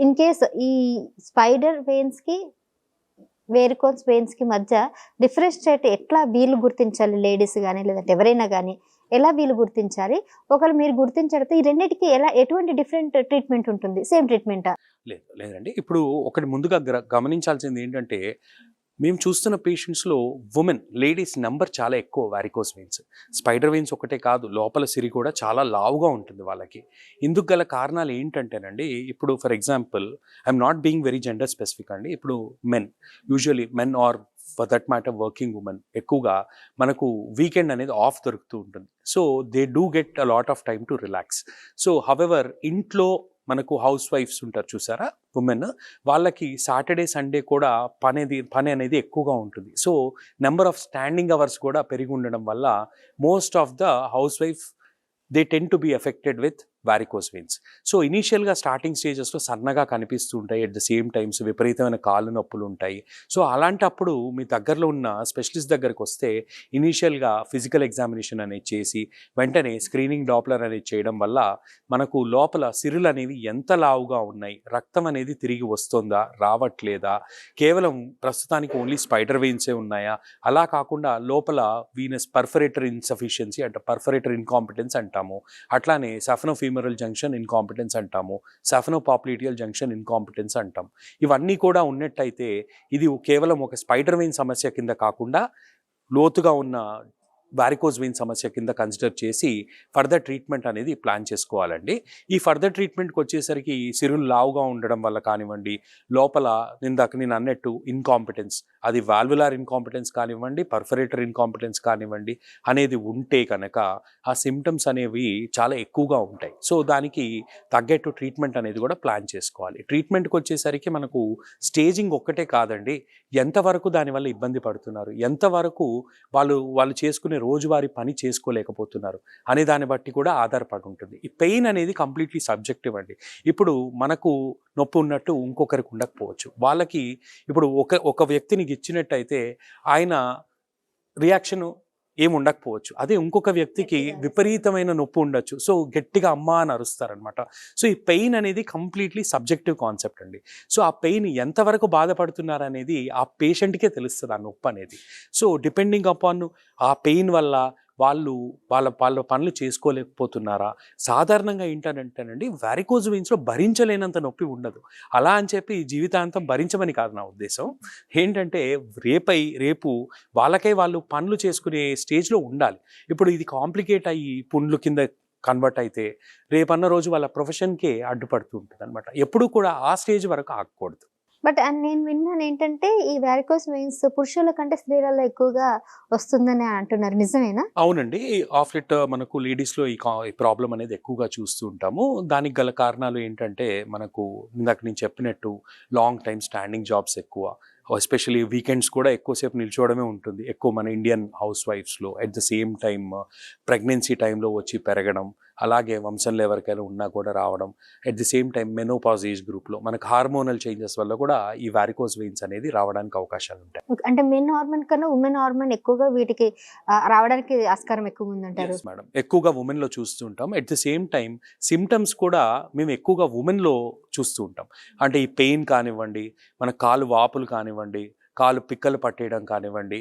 ఇన్ కేస్ ఈ స్పైడర్ వెయిన్స్‌కి, వేరికోస్ వెయిన్స్‌కి మధ్య డిఫరెన్షియేట్ ఎట్లా వీళ్ళు గుర్తించాలి లేడీస్ గాని లేదంటే ఎవరైనా గాని? ఎలా వీళ్ళు గుర్తించాలి? ఒకవేళ మీరు గుర్తించడితే ఈ రెండిటికి ఎటువంటి డిఫరెంట్ ట్రీట్మెంట్ ఉంటుంది? సేమ్ ట్రీట్మెంటా? లేదండి. ఇప్పుడు ఒకటి ముందుగా గమనించాల్సింది ఏంటంటే, మేము చూస్తున్న పేషెంట్స్‌లో లేడీస్ నంబర్ చాలా ఎక్కువ వారికోస్ వెయిన్స్. స్పైడర్ వెయిన్స్ ఒకటే కాదు, లోపల సిరి కూడా చాలా లావుగా ఉంటుంది వాళ్ళకి. ఇందుకు గల కారణాలు ఏంటంటేనండి, ఇప్పుడు for example I'm not being very gender specific అండి. ఇప్పుడు usually men are for that matter working women ఎక్కువగా మనకు వీకెండ్ అనేది ఆఫ్ దొరుకుతూ ఉంటుంది. So they do get a lot of time to relax. So however ఇంట్లో మనకు హౌస్ వైఫ్స్ ఉంటారు చూసారా ఉమెన్, వాళ్ళకి సాటర్డే సండే కూడా పని అనేది ఎక్కువగా ఉంటుంది. So number of standing hours కూడా పెరిగి ఉండడం వల్ల most of the house wife they tend to be affected with varicose veins. So ఇనీషియల్గా స్టార్టింగ్ స్టేజెస్లో సన్నగా కనిపిస్తూ ఉంటాయి. అట్ ద సేమ్ టైమ్స్ విపరీతమైన కాళ్ళు నొప్పులు ఉంటాయి. సో అలాంటప్పుడు మీ దగ్గరలో ఉన్న స్పెషలిస్ట్ దగ్గరికి వస్తే ఇనీషియల్గా ఫిజికల్ ఎగ్జామినేషన్ అనేది చేసి వెంటనే స్క్రీనింగ్ డాప్లర్ అనేది చేయడం వల్ల మనకు లోపల సిరులు అనేవి ఎంత లావుగా ఉన్నాయి, రక్తం అనేది తిరిగి వస్తుందా రావట్లేదా, కేవలం ప్రస్తుతానికి ఓన్లీ స్పైడర్ వెయిన్సే ఉన్నాయా, అలా కాకుండా లోపల వీనస్ పర్ఫరేటర్ ఇన్సఫిషియన్సీ అంటే పర్ఫరేటర్ ఇన్కాంపిటెన్స్ అంటాము, అట్లానే సఫనోఫీమరల్ జంక్షన్ ఇన్కాంపిటెన్స్ అంటాము, సఫనోపాప్లిటియల్ జంక్షన్ ఇన్కాంపిటెన్స్ అంటాం. ఇవన్నీ కూడా ఉన్నట్టయితే ఇది కేవలం ఒక స్పైడర్ వెయిన్ సమస్య కింద కాకుండా లోతుగా ఉన్న వారికోస్ వెయిన్ సమస్య కింద కన్సిడర్ చేసి ఫర్దర్ ట్రీట్మెంట్ అనేది ప్లాన్ చేసుకోవాలండి. ఈ ఫర్దర్ ట్రీట్మెంట్కి వచ్చేసరికి సిరులు లావుగా ఉండడం వల్ల కానివ్వండి, లోపల నేను అన్నట్టు ఇన్కాంపిటెన్స్, అది వాల్వులార్ ఇన్కాంపిటెన్స్ కానివ్వండి, పర్ఫరేటర్ ఇన్కాంపిటెన్స్ కానివ్వండి అనేది ఉంటే కనుక ఆ సిమ్టమ్స్ అనేవి చాలా ఎక్కువగా ఉంటాయి. సో దానికి తగ్గట్టు ట్రీట్మెంట్ అనేది కూడా ప్లాన్ చేసుకోవాలి. ట్రీట్మెంట్కి వచ్చేసరికి మనకు స్టేజింగ్ ఒక్కటే కాదండి, ఎంతవరకు దానివల్ల ఇబ్బంది పడుతున్నారు, ఎంతవరకు వాళ్ళు చేసుకునే రోజువారీ పని చేసుకోలేకపోతున్నారు అనే దాన్ని బట్టి కూడా ఆధారపడి ఉంటుంది. ఈ పెయిన్ అనేది కంప్లీట్లీ సబ్జెక్టివ్ అండి. ఇప్పుడు మనకు నొప్పి ఉన్నట్టు ఇంకొకరికి ఉండకపోవచ్చు. వాళ్ళకి ఇప్పుడు ఒక వ్యక్తిని ఇచ్చినట్టయితే ఆయన రియాక్షన్ ఏమి ఉండకపోవచ్చు. అదే ఇంకొక వ్యక్తికి విపరీతమైన నొప్పి ఉండొచ్చు. సో గట్టిగా అమ్మ అని అరుస్తారనమాట. సో ఈ పెయిన్ అనేది కంప్లీట్లీ సబ్జెక్టివ్ కాన్సెప్ట్ అండి. సో ఆ పెయిన్ ఎంతవరకు బాధపడుతున్నారు అనేది ఆ పేషెంట్కే తెలుస్తుంది ఆ నొప్పి అనేది. సో డిపెండింగ్ అపాన్ ఆ పెయిన్ వల్ల వాళ్ళ పనులు చేసుకోలేకపోతున్నారా, సాధారణంగా ఏంటంటేనండి వారికోజ్ వెయిన్స్లో భరించలేనంత నొప్పి ఉండదు. అలా అని చెప్పి జీవితాంతం భరించమని కాదు నా ఉద్దేశం. ఏంటంటే రేపు వాళ్ళు పనులు చేసుకునే స్టేజ్లో ఉండాలి. ఇప్పుడు ఇది కాంప్లికేట్ అయ్యి పుండ్లు కింద కన్వర్ట్ అయితే రేపన్న రోజు వాళ్ళ ప్రొఫెషన్కే అడ్డుపడుతూ ఉంటుంది అనమాట. ఎప్పుడు కూడా ఆ స్టేజ్ వరకు ఆగకూడదు. బట్ నేను విన్నాను ఏంటంటే ఈ వారికోస్ వెయిన్స్ పురుషుల కంటే స్త్రీలలో ఎక్కువగా వస్తుందని అంటున్నారు, నిజమేనా? అవునండి. ఆఫ్ ఇట్ మనకు లేడీస్‌లో ఈ ప్రాబ్లమ్ అనేది ఎక్కువగా చూస్తూ ఉంటాము. దానికి గల కారణాలు ఏంటంటే మనకు ఇందాక నేను చెప్పినట్టు లాంగ్ టైమ్ స్టాండింగ్ జాబ్స్ ఎక్కువ, ఎస్పెషల్లీ వీకెండ్స్ కూడా ఎక్కువసేపు నిల్చోవడమే ఉంటుంది ఎక్కువ మన ఇండియన్ హౌస్ వైఫ్స్లో. At the same time pregnancy టైంలో వచ్చి పెరగడం, అలాగే వంశంలో ఎవరికైనా ఉన్నా కూడా రావడం, at the same time menopause age గ్రూప్లో మనకు హార్మోనల్ చేంజెస్ వల్ల కూడా ఈ వారికోస్ వెయిన్స్ అనేది రావడానికి అవకాశాలు ఉంటాయి. అంటే మెన్ హార్మోన్ కన్నా ఉమెన్ హార్మోన్ ఎక్కువగా వీటికి రావడానికి ఆస్కారం ఎక్కువ ఉందంటారు. మేడం, ఎక్కువగా ఉమెన్లో చూస్తూ ఉంటాం. At the same time symptoms కూడా మేము ఎక్కువగా ఉమెన్లో చూస్తూ ఉంటాం. అంటే ఈ పెయిన్ కానివ్వండి, మన కాలు వాపులు కానివ్వండి, కాలు పిక్కలు పట్టేయడం కానివ్వండి,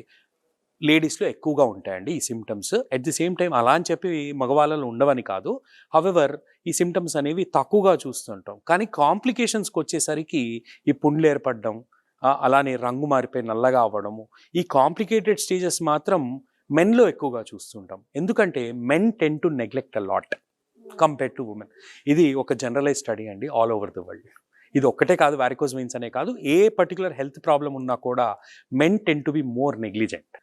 లేడీస్లో ఎక్కువగా ఉంటాయండి ఈ symptoms. At the same time అలా అని చెప్పి మగవాళ్ళలో ఉండవని కాదు. హవెవర్ ఈ సిమ్టమ్స్ అనేవి తక్కువగా చూస్తుంటాం. కానీ కాంప్లికేషన్స్కి వచ్చేసరికి ఈ పుండ్లు ఏర్పడడం, అలానే రంగు మారిపోయి నల్లగా అవ్వడము, ఈ కాంప్లికేటెడ్ స్టేజెస్ మాత్రం మెన్లో ఎక్కువగా చూస్తుంటాం. ఎందుకంటే men ten to neglect a lot compare to women. ఇది ఒక జనరలైజ్ స్టడీ అండి ఆల్ ఓవర్ ద వరల్డ్. ఇది ఒక్కటే కాదు, వారికోస్ వెయిన్స్ అనే కాదు, ఏ పర్టికులర్ హెల్త్ ప్రాబ్లం ఉన్నా కూడా men ten to be more negligent.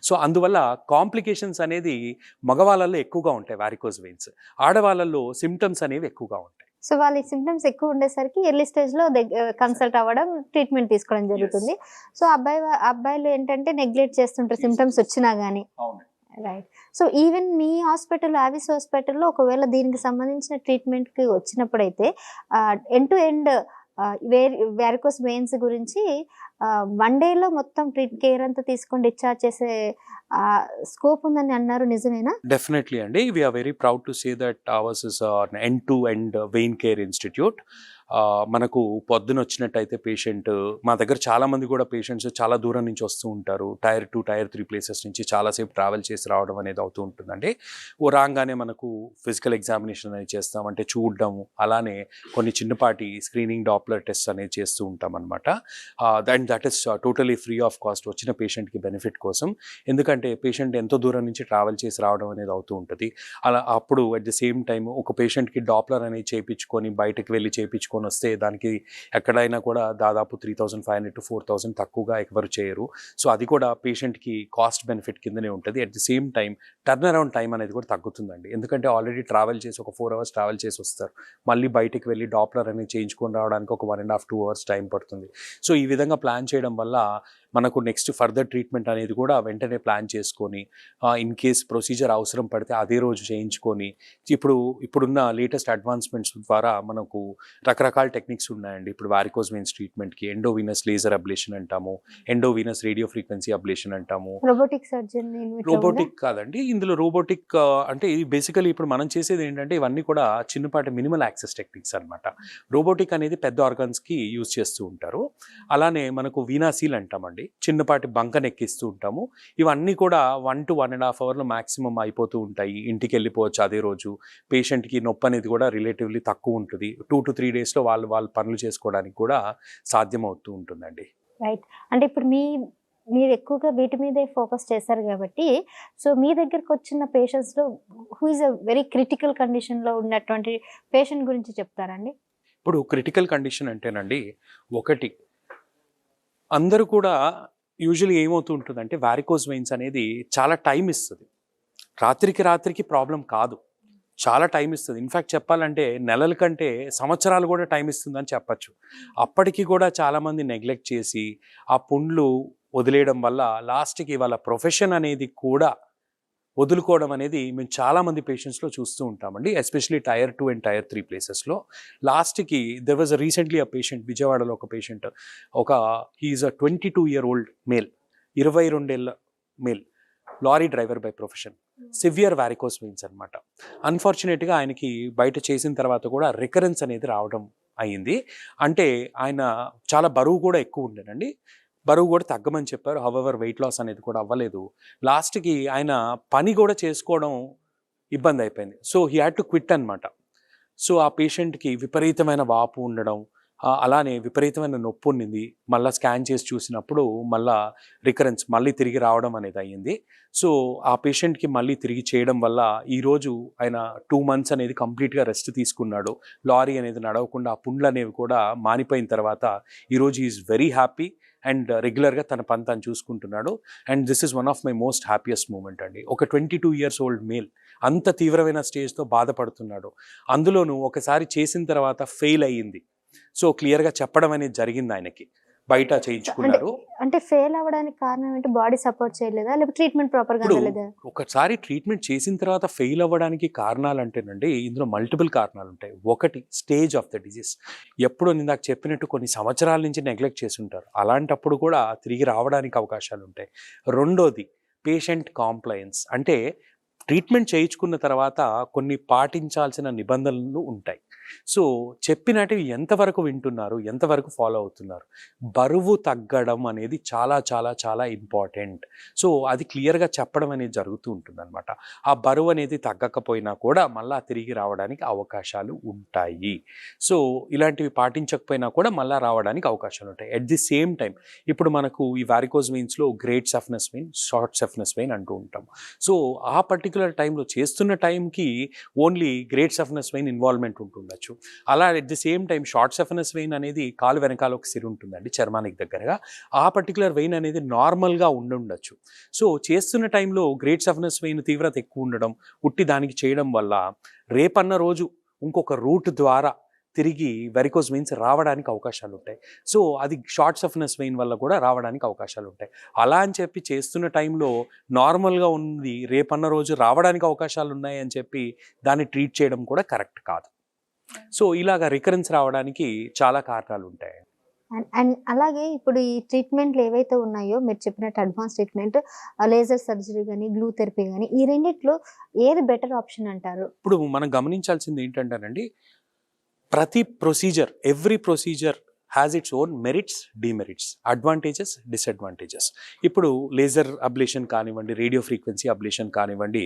So అందువల్ల కాంప్లికేషన్స్ అనేది మగవాళ్ళల్లో ఎక్కువగా ఉంటాయి వారికోస్ వెయిన్స్, ఆడవాళ్ళల్లో సిమ్టమ్స్ అనేవి ఎక్కువగా ఉంటాయి. సో వాళ్ళ సిమ్టమ్స్ ఎక్కువ ఉండేసరికి ఎర్లీ స్టేజ్లో కన్సల్ట్ అవ్వడం, ట్రీట్మెంట్ తీసుకోవడం జరుగుతుంది. సో అబ్బాయిలు ఏంటంటే నెగ్లెక్ట్ చేస్తుంటారు సిమ్టమ్స్ వచ్చినా కానీ. రైట్. సో, ఈవెన్ మీ హాస్పిటల్, ఆవిస్ హాస్పిటల్‌లో ఒకవేళ దీనికి సంబంధించిన ట్రీట్మెంట్‌కి వచ్చినప్పుడైతే end to end varicose veins గురించి 1 డేలో మొత్తం కేర్ అంతా తీసుకొని డిశ్చార్జ్ చేసే స్కోప్ ఉందని అన్నారు. నిజమేనా? డెఫినెట్లీ అండి. We are very proud to say that ours is end to end vein care institute. మనకు పొద్దునొచ్చినట్టయితే పేషెంట్ మా దగ్గర చాలామంది కూడా పేషెంట్స్ చాలా దూరం నుంచి వస్తూ ఉంటారు. టైర్ 2, టైర్ 3 ప్లేసెస్ నుంచి చాలాసేపు ట్రావెల్ చేసి రావడం అనేది అవుతూ ఉంటుందండి. రాగానే మనకు ఫిజికల్ ఎగ్జామినేషన్ అనేది చేస్తాం, అంటే చూడడం, అలానే కొన్ని చిన్నపాటి స్క్రీనింగ్ డాప్లర్ టెస్ట్ అనేది చేస్తూ ఉంటాం అనమాట. And that is totally free of cost వచ్చిన పేషెంట్కి బెనిఫిట్ కోసం. ఎందుకంటే పేషెంట్ ఎంతో దూరం నుంచి ట్రావెల్ చేసి రావడం అనేది అవుతూ ఉంటుంది. అలా అప్పుడు అట్ ది సేమ్ టైం ఒక పేషెంట్కి డాప్లర్ అనేది చేయించుకొని బయటకు వెళ్ళి చేయించుకొని వస్తే దానికి ఎక్కడైనా కూడా దాదాపు 3,500 to 4,000 తక్కువగా ఎవరు చేయరు. సో అది కూడా పేషెంట్కి కాస్ట్ బెనిఫిట్ కిందనే ఉంటుంది. At the same time turn around time అనేది కూడా తగ్గుతుందండి. ఎందుకంటే ఆల్రెడీ ట్రావెల్ చేసి ఒక 4 hours ట్రావెల్ చేసి వస్తారు, మళ్ళీ బయటికి వెళ్ళి డాప్లర్ అనేది చేయించుకొని రావడానికి ఒక 1.5 2 hours టైం పడుతుంది. సో ఈ విధంగా ప్లాన్ చేయడం వల్ల మనకు నెక్స్ట్ ఫర్దర్ ట్రీట్మెంట్ అనేది కూడా వెంటనే ప్లాన్ చేసుకొని ఇన్ కేస్ ప్రొసీజర్ అవసరం పడితే అదే రోజు చేయించుకొని, ఇప్పుడున్న లేటెస్ట్ అడ్వాన్స్మెంట్స్ ద్వారా మనకు రకరకాల టెక్నిక్స్ ఉన్నాయండి. ఇప్పుడు వారికోస్ వెయిన్స్ ట్రీట్మెంట్కి ఎండోవీనస్ లేజర్ అబ్లేషన్ అంటాము, ఎండోవీనస్ రేడియో ఫ్రీక్వెన్సీ అబ్లేషన్ అంటాము. రోబోటిక్ సర్జన్ రోబోటిక్ కాదండి, ఇందులో రోబోటిక్ అంటే ఇది బేసికలీ ఇప్పుడు మనం చేసేది ఏంటంటే ఇవన్నీ కూడా చిన్నపాటి మినిమల్ యాక్సెస్ టెక్నిక్స్ అనమాట. రోబోటిక్ అనేది పెద్ద ఆర్గన్స్కి యూజ్ చేస్తూ ఉంటారు. అలానే మనకు వీనాసీల్ అంటామండి, చిన్నపాటి బంకను ఎక్కిస్తూ ఉంటాము. ఇవన్నీ కూడా 1 to 1.5 hours మాక్సిమం అయిపోతూ ఉంటాయి. ఇంటికి వెళ్ళిపోవచ్చు అదే రోజు. పేషెంట్కి నొప్పి అనేది కూడా రిలేటివ్లీ తక్కువ ఉంటుంది. 2 to 3 daysలో వాళ్ళు పనులు చేసుకోవడానికి కూడా సాధ్యం అవుతూ ఉంటుందండి. రైట్. అంటే ఇప్పుడు మీరు ఎక్కువగా వీటి మీదే ఫోకస్ చేశారు కాబట్టి, సో మీ దగ్గరకు వచ్చిన పేషెంట్స్‌లో who is a very critical కండిషన్‌లో ఉన్నటువంటి పేషెంట్ గురించి చెప్తారండి? ఇప్పుడు క్రిటికల్ కండిషన్ అంటేనండి, ఒకటి అందరూ కూడా యూజువల్లీ ఏమవుతూ ఉంటుందంటే వారికోస్ వెయిన్స్ అనేది చాలా టైం ఇస్తుంది. రాత్రికి ప్రాబ్లం కాదు, చాలా టైం ఇస్తుంది. ఇన్ఫ్యాక్ట్ చెప్పాలంటే నెలల కంటే సంవత్సరాలు కూడా టైం ఇస్తుందని చెప్పచ్చు. అప్పటికి కూడా చాలామంది నెగ్లెక్ట్ చేసి ఆ పుండ్లు వదిలేయడం వల్ల లాస్ట్కి వాళ్ళ ప్రొఫెషన్ అనేది కూడా వదులుకోవడం అనేది మేము చాలామంది పేషెంట్స్లో చూస్తూ ఉంటామండి. ఎస్పెషలీ టైర్ 2 and టైర్ 3 ప్లేసెస్లో. లాస్ట్కి there was recently a patient, విజయవాడలో ఒక పేషెంట్, హీఈస్ అ 22-year-old మేల్, 22 ఏళ్ళ male, lorry driver by profession, severe varicose veins అనమాట. అన్ఫార్చునేట్గా ఆయనకి బయట చేసిన తర్వాత కూడా రికరెన్స్ అనేది రావడం అయ్యింది. అంటే ఆయన చాలా బరువు కూడా ఎక్కువ ఉండేనండి, బరువు కూడా తగ్గమని చెప్పారు. హౌవెవర్ వెయిట్ లాస్ అనేది కూడా అవ్వలేదు. లాస్ట్కి ఆయన పని కూడా చేసుకోవడం ఇబ్బంది అయిపోయింది. So he had to quit అనమాట. సో ఆ పేషెంట్కి విపరీతమైన వాపు ఉండడం, అలానే విపరీతమైన నొప్పి ఉండింది. మళ్ళీ స్కాన్ చేసి చూసినప్పుడు మళ్ళీ రికరెన్స్ మళ్ళీ తిరిగి రావడం అనేది అయ్యింది. సో ఆ పేషెంట్కి మళ్ళీ తిరిగి చేయడం వల్ల ఈరోజు ఆయన 2 months అనేది కంప్లీట్గా రెస్ట్ తీసుకున్నాడు. లారీ అనేది నడవకుండా ఆ పుండ్లు అనేవి కూడా మానిపోయిన తర్వాత ఈరోజు ఈజ్ వెరీ హ్యాపీ అండ్ రెగ్యులర్గా తన పని తను చూసుకుంటున్నాడు. And this is one of my most happiest moment అండి. ఒక 22-years-old మేల్ అంత తీవ్రమైన స్టేజ్తో బాధపడుతున్నాడు. అందులోనూ ఒకసారి చేసిన తర్వాత ఫెయిల్ అయ్యింది. సో క్లియర్గా చెప్పడం అనేది జరిగింది ఆయనకి, బయట చేయించుకున్నారు. అంటే ఫెయిల్ అవ్వడానికి కారణం ఏంటి? బాడీ సపోర్ట్ చేయలేదా, లేకపోతే ట్రీట్మెంట్ ప్రాపర్గా అందలేదా? ఒకసారి ట్రీట్మెంట్ చేసిన తర్వాత ఫెయిల్ అవ్వడానికి కారణాలు అంటేనండి ఇందులో మల్టిపుల్ కారణాలు ఉంటాయి. ఒకటి స్టేజ్ ఆఫ్ ద డిజీజ్. ఎప్పుడు ఇందాక చెప్పినట్టు కొన్ని సంవత్సరాల నుంచి నెగ్లెక్ట్ చేసి ఉంటారు, అలాంటప్పుడు కూడా తిరిగి రావడానికి అవకాశాలు ఉంటాయి. రెండోది పేషెంట్ కాంప్లయన్స్, అంటే ట్రీట్మెంట్ చేయించుకున్న తర్వాత కొన్ని పాటించాల్సిన నిబంధనలు ఉంటాయి. సో చెప్పినటివి ఎంతవరకు వింటున్నారు, ఎంతవరకు ఫాలో అవుతున్నారు. బరువు తగ్గడం అనేది చాలా చాలా చాలా ఇంపార్టెంట్. సో అది క్లియర్గా చెప్పడం అనేది జరుగుతూ ఉంటుందన్నమాట. ఆ బరువు అనేది తగ్గకపోయినా కూడా మళ్ళీ తిరిగి రావడానికి అవకాశాలు ఉంటాయి. సో ఇలాంటివి పాటించకపోయినా కూడా మళ్ళీ రావడానికి అవకాశాలు ఉంటాయి. ఎట్ ది సేమ్ టైం ఇప్పుడు మనకు ఈ వారికోస్ వెయిన్స్లో great saphenous vein, short saphenous vein అంటూ ఉంటాం. సో ఆ పర్టికులర్ టైంలో చేస్తున్న టైంకి only great saphenous vein involvement ఉంటుండొచ్చు. అలా at the same time short saphenous vein అనేది కాలు వెనకాల ఒక సిరి ఉంటుందండి చర్మానికి దగ్గరగా, ఆ పర్టికులర్ వెయిన్ అనేది నార్మల్గా ఉండొచ్చు. సో చేస్తున్న టైంలో గ్రేట్ సఫ్నెస్ వెయిన్ తీవ్రత ఎక్కువ ఉండడం, ఉట్టి దానికి చేయడం వల్ల రేపన్న రోజు ఇంకొక రూట్ ద్వారా తిరిగి వెరికోస్ వెయిన్స్ రావడానికి అవకాశాలు ఉంటాయి. సో అది షార్ట్ సఫ్నెస్ వెయిన్ వల్ల కూడా రావడానికి అవకాశాలు ఉంటాయి. అలా అని చెప్పి చేస్తున్న టైంలో నార్మల్గా ఉంది రేపన్న రోజు రావడానికి అవకాశాలు ఉన్నాయి అని చెప్పి దాన్ని ట్రీట్ చేయడం కూడా కరెక్ట్ కాదు. సో ఇలాగ రికరెన్స్ రావడానికి చాలా కారణాలు ఉంటాయి. అండ్ అలాగే ఇప్పుడు ఈ ట్రీట్మెంట్లు ఏవైతే ఉన్నాయో మీరు చెప్పినట్టు అడ్వాన్స్ ట్రీట్మెంట్, లేజర్ సర్జరీ కానీ గ్లూ థెరపీ కానీ, ఈ రెండిట్లో ఏది బెటర్ ఆప్షన్ అంటారు? ఇప్పుడు మనం గమనించాల్సింది ఏంటంటేనండి, ప్రతి procedure, every procedure has its own merits, demerits, advantages, disadvantages. ఇప్పుడు లేజర్ అబ్లేషన్ కానివ్వండి, రేడియో ఫ్రీక్వెన్సీ అబ్లేషన్ కానివ్వండి,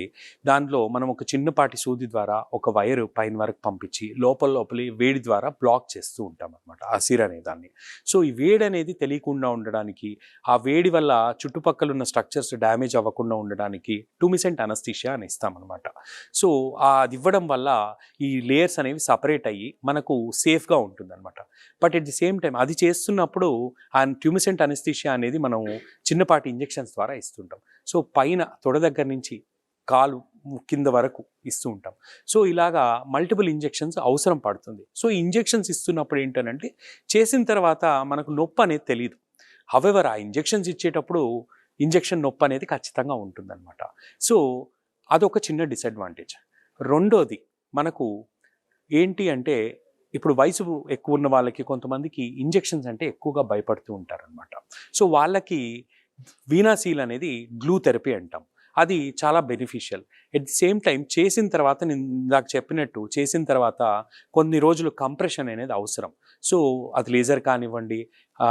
దానిలో మనం ఒక చిన్నపాటి సూది ద్వారా ఒక వైర్ పైన వరకు పంపించి లోపలి వేడి ద్వారా బ్లాక్ చేస్తూ ఉంటాం అనమాట ఆ సిర్ అనే దాన్ని. సో ఈ వేడి అనేది తెలియకుండా ఉండడానికి, ఆ వేడి వల్ల చుట్టుపక్కల ఉన్న స్ట్రక్చర్స్ డ్యామేజ్ అవ్వకుండా ఉండడానికి టూమిసెంట్ అనస్థీషియా అని ఇస్తామన్నమాట. సో అది ఇవ్వడం వల్ల ఈ లేయర్స్ అనేవి సపరేట్ అయ్యి మనకు సేఫ్గా ఉంటుంది అనమాట. But at the same time అది చేస్తున్నప్పుడు ఆ ట్యూమిసెంట్ అనస్థీషియా అనేది మనం చిన్నపాటి ఇంజెక్షన్స్ ద్వారా ఇస్తుంటాం. సో పైన తొడ దగ్గర నుంచి కాలు కింద వరకు ఇస్తూ ఉంటాం. సో ఇలాగా మల్టిపుల్ ఇంజెక్షన్స్ అవసరం పడుతుంది. సో ఇంజెక్షన్స్ ఇస్తున్నప్పుడు ఏంటంటే చేసిన తర్వాత మనకు నొప్పి అనేది తెలియదు. హవెవర్ ఆ ఇంజెక్షన్స్ ఇచ్చేటప్పుడు ఇంజెక్షన్ నొప్పి అనేది ఖచ్చితంగా ఉంటుందన్నమాట. సో అదొక చిన్న డిసడ్వాంటేజ్. రెండోది మనకు ఏంటి అంటే, ఇప్పుడు వయసు ఎక్కువ ఉన్న వాళ్ళకి కొంతమందికి ఇంజెక్షన్స్ అంటే ఎక్కువగా భయపడుతూ ఉంటారనమాట. సో వాళ్ళకి వీనాసీల్ అనేది గ్లూ థెరపీ అంటాం. అది చాలా beneficial. At the same time చేసిన తర్వాత నేను నాకు చెప్పినట్టు చేసిన తర్వాత కొన్ని రోజులు కంప్రెషన్ అనేది అవసరం. సో అది లేజర్ కానివ్వండి,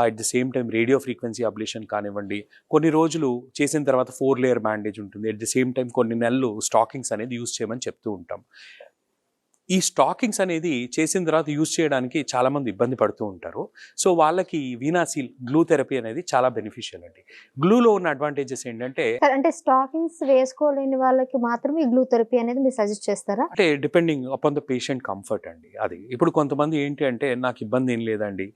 at the same time radio frequency ablation కానివ్వండి, కొన్ని రోజులు చేసిన తర్వాత 4 లేయర్ బ్యాండేజ్ ఉంటుంది. ఎట్ ది సేమ్ టైం కొన్ని నెలలు స్టాకింగ్స్ అనేది యూజ్ చేయమని చెప్తూ ఉంటాం. ఈ స్టాకింగ్స్ అనేది చేసిన తర్వాత యూజ్ చేయడానికి చాలామంది ఇబ్బంది పడుతూ ఉంటారు. సో వాళ్ళకి వీనాసీల్ గ్లూ థెరపీ అనేది చాలా బెనిఫిషియల్ అండి. గ్లూలో ఉన్న అడ్వాంటేజెస్ ఏంటంటే, అంటే స్టాకింగ్స్ వేసుకోలేని వాళ్ళకి మాత్రమే ఈ గ్లూ థెరపీ అనేది మీరు సజెస్ట్ చేస్తారా? అంటే depending upon the patient comfort అండి. అది ఇప్పుడు కొంతమంది ఏంటి అంటే, నాకు ఇబ్బంది ఏం లేదండి,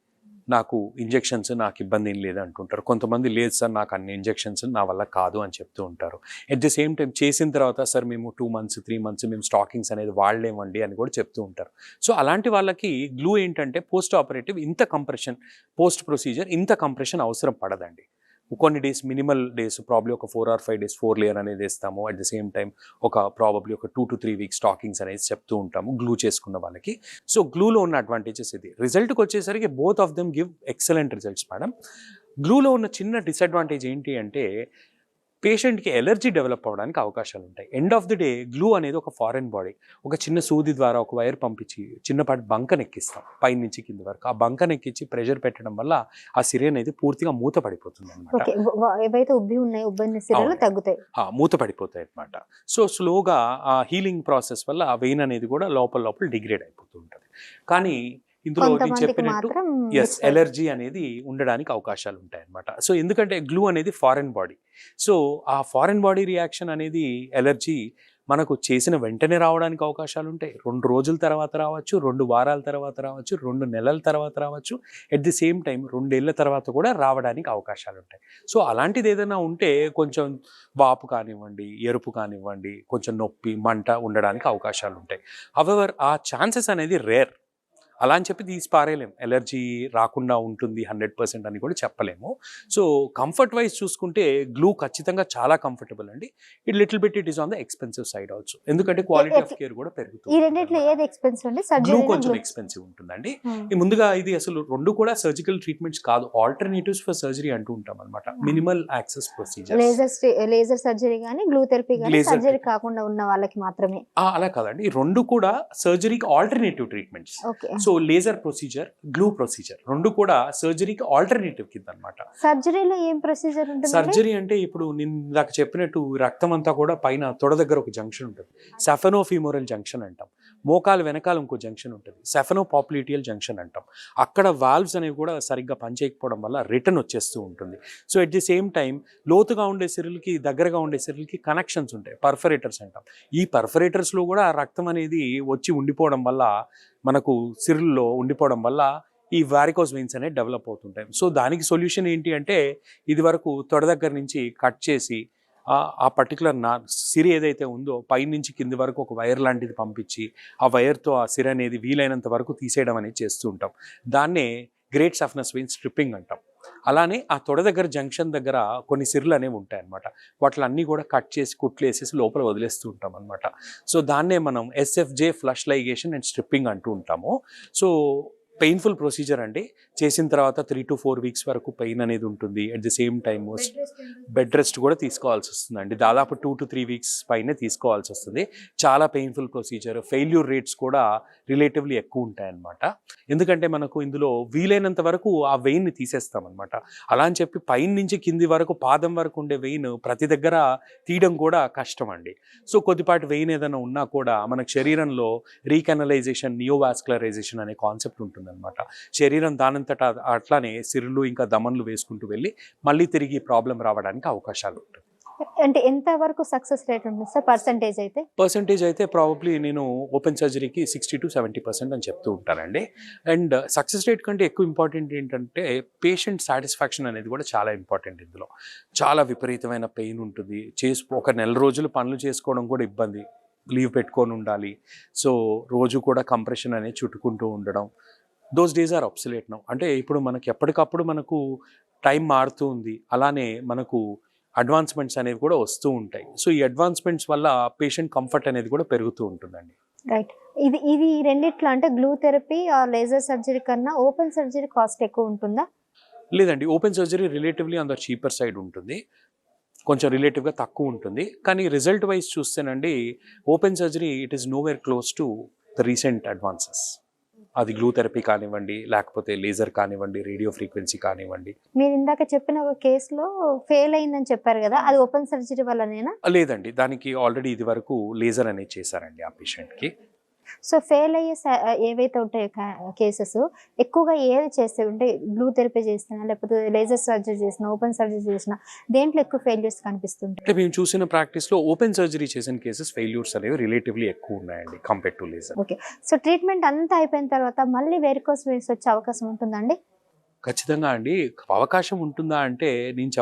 నాకు ఇంజెక్షన్స్ నాకు ఇబ్బంది ఏం లేదు అంటుంటారు. కొంతమంది లేదు సార్, నాకు అన్ని ఇంజెక్షన్స్ నా వల్ల కాదు అని చెప్తూ ఉంటారు. ఎట్ ది సేమ్ టైం చేసిన తర్వాత సార్ మేము 2 months 3 months మేము స్టాకింగ్స్ అనేది వాడలేమండి అని కూడా చెప్తూ ఉంటారు. సో అలాంటి వాళ్ళకి గ్లూ ఏంటంటే పోస్ట్ ఆపరేటివ్ ఇంత కంప్రెషన్, పోస్ట్ ప్రొసీజర్ ఇంత కంప్రెషన్ అవసరం పడదండి. కొన్ని డేస్, మినిమల్ డేస్, ప్రాబ్లీ ఒక 4 or 5 days 4 లేయర్ అనేది వేస్తాము. At the same time probably ఒక 2 to 3 weeks స్టాకింగ్స్ అనేది చెప్తూ ఉంటాము గ్లూ చేసుకున్న వాళ్ళకి. సో గ్లూలో ఉన్న అడ్వాంటేజెస్ ఇది. రిజల్ట్కి వచ్చేసరికి both of them give excellent results madam. గ్లూలో ఉన్న చిన్న డిసడ్వాంటేజ్ ఏంటి అంటే, పేషెంట్కి ఎలర్జీ డెవలప్ అవ్వడానికి అవకాశాలు ఉంటాయి. End of the day glue అనేది ఒక ఫారెన్ బాడీ. ఒక చిన్న సూది ద్వారా ఒక వైర్ పంపించి చిన్నపాటి బంకను ఎక్కిస్తాం పై నుంచి కింద వరకు. ఆ బంకను ఎక్కించి ప్రెషర్ పెట్టడం వల్ల ఆ సిరి అనేది పూర్తిగా మూత పడిపోతుంది అనమాట. ఏవైతే ఉబ్బి ఉన్నాయో ఉబ్బిన సిరలు తగ్గుతాయి, మూత పడిపోతాయి అనమాట. సో స్లోగా ఆ హీలింగ్ ప్రాసెస్ వల్ల ఆ వెయిన్ అనేది కూడా లోపల డిగ్రేడ్ అయిపోతూ ఉంటుంది. కానీ ఇందులో నేను చెప్పినట్టు ఎలర్జీ అనేది ఉండడానికి అవకాశాలు ఉంటాయి అన్నమాట. సో ఎందుకంటే గ్లూ అనేది ఫారెన్ బాడీ. సో ఆ ఫారెన్ బాడీ రియాక్షన్ అనేది ఎలర్జీ మనకు చేసిన వెంటనే రావడానికి అవకాశాలు ఉంటాయి. 2 రోజుల తర్వాత రావచ్చు, 2 వారాల తర్వాత రావచ్చు, 2 నెలల తర్వాత రావచ్చు, ఎట్ ది సేమ్ టైం 2 ఏళ్ల తర్వాత కూడా రావడానికి అవకాశాలు ఉంటాయి. సో అలాంటిది ఏదైనా ఉంటే కొంచెం వాపు కానివ్వండి, ఎరుపు కానివ్వండి, కొంచెం నొప్పి, మంట ఉండడానికి అవకాశాలు ఉంటాయి. హవెవర్ ఆ ఛాన్సెస్ అనేది రేర్. అలా అని చెప్పి తీసి పారేయలేము, ఎలర్జీ రాకుండా ఉంటుంది 100% అని కూడా చెప్పలేము. సో కంఫర్ట్ వైజ్ చూసుకుంటే గ్లూ ఖచ్చితంగా చాలా కంఫర్టబుల్ అండి. Little bit it is on the expensive side also. ఎందుకంటే క్వాలిటీ ఆఫ్ కేర్ కూడా పెరుగుతుంది. ఈ రెండిట్లో ఏది ఎక్స్పెన్సివ్ అండి? గ్లూ కొంచెం ఎక్స్పెన్సివ్ ఉంటుందండి. ముందుగా ఇది అసలు 2 కూడా సర్జికల్ ట్రీట్మెంట్స్ కాదు, ఆల్టర్నేటివ్స్ ఫర్ సర్జరీ అంటూ ఉంటాం అనమాట. Minimal access procedure. Laser surgery కానీ గ్లూ థెరపీ కానీ సర్జరీ కాకుండా ఉన్న వాళ్ళకి మాత్రమే? అలా కాదండి, 2 కూడా సర్జరీకి alternative treatments. So laser procedure, glue procedure 2 కూడా సర్జరీకి ఆల్టర్నేటివ్ కింద అనమాట. సర్జరీలో ఏం ప్రొసీజర్ ఉంటుంది? సర్జరీ అంటే ఇప్పుడు నేను నాకు చెప్పినట్టు రక్తం అంతా కూడా పైన తొడ దగ్గర ఒక జంక్షన్ ఉంటుంది, సెఫెనోఫీమోరల్ జంక్షన్ అంటాం. మోకాలు వెనకాల ఇంకో జంక్షన్ ఉంటుంది, సెఫెనోపాప్లిటియల్ జంక్షన్ అంటాం. అక్కడ వాల్వ్స్ అనేవి కూడా సరిగ్గా పనిచేయకపోవడం వల్ల రిటర్న్ వచ్చేస్తూ ఉంటుంది. So at the same time లోతుగా ఉండే సిరులకి దగ్గరగా ఉండే సిరులకి కనెక్షన్స్ ఉంటాయి, పర్ఫరేటర్స్ అంటాం. ఈ పర్ఫరేటర్స్లో కూడా రక్తం అనేది వచ్చి ఉండిపోవడం వల్ల, మనకు సిరుల్లో ఉండిపోవడం వల్ల ఈ వారికోస్ వెయిన్స్ అనేవి డెవలప్ అవుతుంటాయి. సో దానికి సొల్యూషన్ ఏంటి అంటే, ఇది వరకు తొడ దగ్గర నుంచి కట్ చేసి ఆ పర్టికులర్ సిరి ఏదైతే ఉందో పైనుంచి కింది వరకు ఒక వైర్ లాంటిది పంపించి ఆ వైర్తో ఆ సిరి అనేది వీలైనంత వరకు తీసేయడం అనేది చేస్తూ ఉంటాం. దాన్నే గ్రేట్ సఫ్నస్ వెయిన్ స్ట్రిప్పింగ్ అంటాం. అలానే ఆ తొడ దగ్గర జంక్షన్ దగ్గర కొన్ని సిర్లు అనేవి ఉంటాయి అనమాట. వాటిలన్నీ కూడా కట్ చేసి కుట్లు వేసేసి లోపల వదిలేస్తూ ఉంటాం అనమాట. సో దాన్నే మనం SFJ flush ligation and stripping అంటూ ఉంటాము. సో పెయిన్ఫుల్ ప్రొసీజర్ అండి. చేసిన తర్వాత 3 to 4 వీక్స్ వరకు పెయిన్ అనేది ఉంటుంది. At the same time bed rest కూడా తీసుకోవాల్సి వస్తుందండి. దాదాపు 2 to 3 వీక్స్ పైనే తీసుకోవాల్సి వస్తుంది. చాలా పెయిన్ఫుల్ ప్రొసీజర్. ఫెయిల్యూర్ రేట్స్ కూడా రిలేటివ్లీ ఎక్కువ ఉంటాయన్నమాట. ఎందుకంటే మనకు ఇందులో వీలైనంత వరకు ఆ వెయిన్ని తీసేస్తామన్నమాట. అలా అని చెప్పి పైన నుంచి కింది వరకు పాదం వరకు ఉండే వెయిన్ ప్రతి దగ్గర తీయడం కూడా కష్టం అండి. సో కొద్దిపాటి వెయిన్ ఏదైనా ఉన్నా కూడా మనకు శరీరంలో రీకెనలైజేషన్, నియోవాస్కులరైజేషన్ అనే కాన్సెప్ట్ ఉంటుందన్నమాట. శరీరం దానంతటా అట్లానే సిరులు ఇంకా దమన్లు వేసుకుంటూ వెళ్ళి మళ్ళీ తిరిగి ప్రాబ్లం రావడానికి అవకాశాలు ఉంటాయి. అంటే ఎంత వరకు సక్సెస్ రేట్ ఉంటుంది సార్ పర్సంటేజ్ అయితే? పర్సంటేజ్ అయితే ప్రాబబ్లీ నేను ఓపెన్ సర్జరీకి 60 to 70% అని చెప్తూ ఉంటానండి. అండ్ సక్సెస్ రేట్ కంటే ఎక్కువ ఇంపార్టెంట్ ఏంటంటే పేషెంట్ సాటిస్ఫాక్షన్ అనేది కూడా చాలా ఇంపార్టెంట్ ఇందులో. చాలా విపరీతమైన పెయిన్ ఉంటుంది. ఒక నెల రోజులు పనులు చేసుకోవడం కూడా ఇబ్బంది. లీవ్ పెట్టుకొని ఉండాలి. సో రోజు కూడా కంప్రెషన్ అనేది చుట్టుకుంటూ ఉండడం. Those days are absolute now. అంటే ఇప్పుడు మనకి ఎప్పటికప్పుడు మనకు టైం మారుతూ ఉంది. అలానే మనకు అడ్వాన్స్మెంట్స్ అనేవి కూడా వస్తూ ఉంటాయి. సో ఈ అడ్వాన్స్మెంట్స్ వల్ల పేషెంట్ కంఫర్ట్ అనేది కూడా పెరుగుతూ ఉంటుందండి. రైట్. ఇది రెండిట్లో అంటే glue therapy or laser surgery కన్నా ఓపెన్ సర్జరీ కాస్ట్ ఎక్కువ ఉంటుందా? లేదండి, open surgery relatively on the cheaper side ఉంటుంది. కొంచెం రిలేటివ్గా తక్కువ ఉంటుంది. కానీ రిజల్ట్ వైజ్ చూస్తేనండి open surgery it is nowhere close to the recent advances. అది గ్లూ థెరపీ కానివ్వండి, లేకపోతే లేజర్ కానివ్వండి, రేడియో ఫ్రీక్వెన్సీ కానివ్వండి. మీరు ఇందాక చెప్పిన ఒక కేసులో ఫెయిల్ అయిందని చెప్పారు కదా, అది ఓపెన్ సర్జరీ వల్లనేనా? లేదండి, దానికి ఆల్రెడీ ఇది వరకు లేజర్ అనేది చేశారండి ఆ పేషెంట్కి. సో ఫెయిల్ అయ్యే ఏవైతే ఉంటాయో కేసెస్ ఎక్కువగా ఏది చేస్తే ఉంటే గ్లూ థెరపీ చేసినా లేకపోతే లేజర్ సర్జరీ చేసినా ఓపెన్ సర్జరీ చేసినా దేంట్లో ఎక్కువ ఫెయిల్యూర్స్ కనిపిస్తుంటాయి? అంటే మేము చూసిన ప్రాక్టీస్లో ఓపెన్ సర్జరీ చేసిన కేసెస్ ఫెయిల్యూర్స్ అనేవి రిలేటివ్లీ ఎక్కువ ఉన్నాయండి compare to laser. Okay. So treatment అంతా అయిపోయిన తర్వాత మళ్ళీ వెరికోస్ వెయిన్స్ వచ్చే అవకాశం ఉంటుందండి? ఖచ్చితంగా అండి. అవకాశం ఉంటుందా అంటే నేను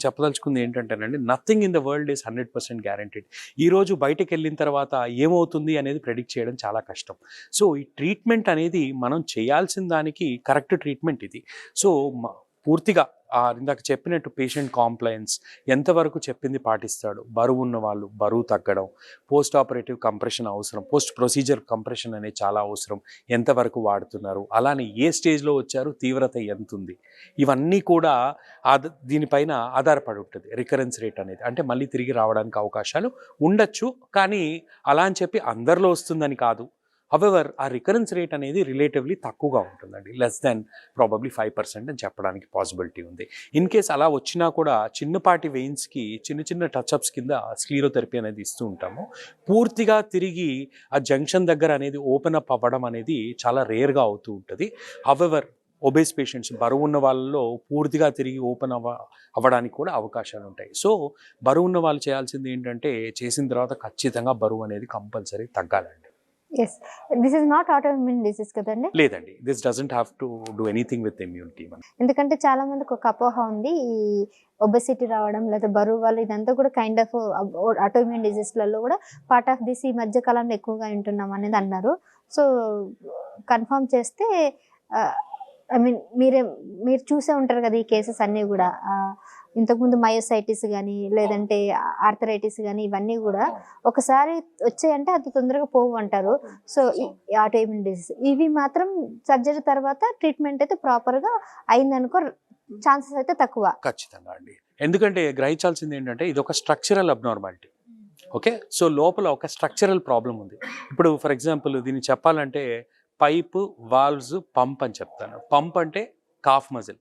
చెప్పదలుచుకుంది ఏంటంటేనండి, nothing in the world is 100% guaranteed. ఈరోజు బయటకు వెళ్ళిన తర్వాత ఏమవుతుంది అనేది ప్రెడిక్ట్ చేయడం చాలా కష్టం. సో ఈ ట్రీట్మెంట్ అనేది మనం చేయాల్సిన దానికి కరెక్ట్ ట్రీట్మెంట్ ఇది. సో పూర్తిగా ఇందాక చెప్పినట్టు పేషెంట్ కాంప్లయన్స్ ఎంతవరకు చెప్పింది పాటిస్తాడు, బరువు ఉన్న వాళ్ళు బరువు తగ్గడం, పోస్ట్ ఆపరేటివ్ కంప్రెషన్ అవసరం, పోస్ట్ ప్రొసీజర్ కంప్రెషన్ అనేది చాలా అవసరం, ఎంతవరకు వాడుతున్నారు, అలానే ఏ స్టేజ్లో వచ్చారు, తీవ్రత ఎంత ఉంది, ఇవన్నీ కూడా దీనిపైన ఆధారపడి ఉంటుంది. రికరెన్స్ రేట్ అనేది అంటే మళ్ళీ తిరిగి రావడానికి అవకాశాలు ఉండొచ్చు, కానీ అలా అని చెప్పి అందరిలో వస్తుందని కాదు. హవెవర్ ఆ రికరెన్స్ రేట్ అనేది రిలేటివ్లీ తక్కువగా ఉంటుందండి. లెస్ దాన్ ప్రాబబ్లీ 5% అని చెప్పడానికి పాసిబిలిటీ ఉంది. ఇన్ కేస్ అలా వచ్చినా కూడా చిన్నపాటి వెయిన్స్కి చిన్న టచ్అప్స్ కింద స్క్లీరోథెరపీ అనేది ఇస్తూ ఉంటాము. పూర్తిగా తిరిగి ఆ జంక్షన్ దగ్గర అనేది ఓపెన్ అప్ అవ్వడం అనేది చాలా రేర్గా అవుతూ ఉంటుంది. హవెవర్ ఒబేస్ పేషెంట్స్, బరువు ఉన్న వాళ్ళలో పూర్తిగా తిరిగి ఓపెన్ అవ్వడానికి కూడా అవకాశాలు ఉంటాయి. సో బరువు ఉన్న వాళ్ళు చేయాల్సింది ఏంటంటే చేసిన తర్వాత ఖచ్చితంగా బరువు అనేది కంపల్సరీ తగ్గాలండి. Yes, this is not autoimmune disease కదండి? లేదండి, this doesn't have to do anything with immunity. ఎందుకంటే చాలా మందికి ఒక అపోహ ఉంది, ఈ ఒబెసిటీ రావడం లేదా బరువు వల్ల ఇదంతా కూడా కైండ్ ఆఫ్ ఆటోఇమ్యూన్ డిజీస్లలో కూడా పార్ట్ ఆఫ్ దిస్ ఈ మధ్య కాలంలో ఎక్కువగా వింటున్నాం అనేది అన్నారు. సో కన్ఫర్మ్ చేస్తే ఐ మీన్ మీరు చూసే ఉంటారు కదా ఈ కేసెస్ అన్నీ కూడా. ఇంతకుముందు మయోసైటిస్ కానీ లేదంటే ఆర్థరైటిస్ కానీ ఇవన్నీ కూడా ఒకసారి వచ్చాయంటే అది తొందరగా పోవు అంటారు. సో ఈ ఆటోఇమ్యూన్ డిసీజ్ ఇవి మాత్రం సర్జరీ తర్వాత ట్రీట్మెంట్ అయితే ప్రాపర్గా అయిందనుకో ఛాన్సెస్ అయితే తక్కువ. ఖచ్చితంగా అండి, ఎందుకంటే గ్రహించాల్సింది ఏంటంటే ఇది ఒక స్ట్రక్చరల్ అబ్నార్మాలిటీ. ఓకే, సో లోపల ఒక స్ట్రక్చరల్ ప్రాబ్లం ఉంది. ఇప్పుడు ఫర్ ఎగ్జాంపుల్ దీన్ని చెప్పాలంటే పైపు, వాల్వ్స్, పంప్ అని చెప్తాను. పంప్ అంటే కాఫ్ మజిల్,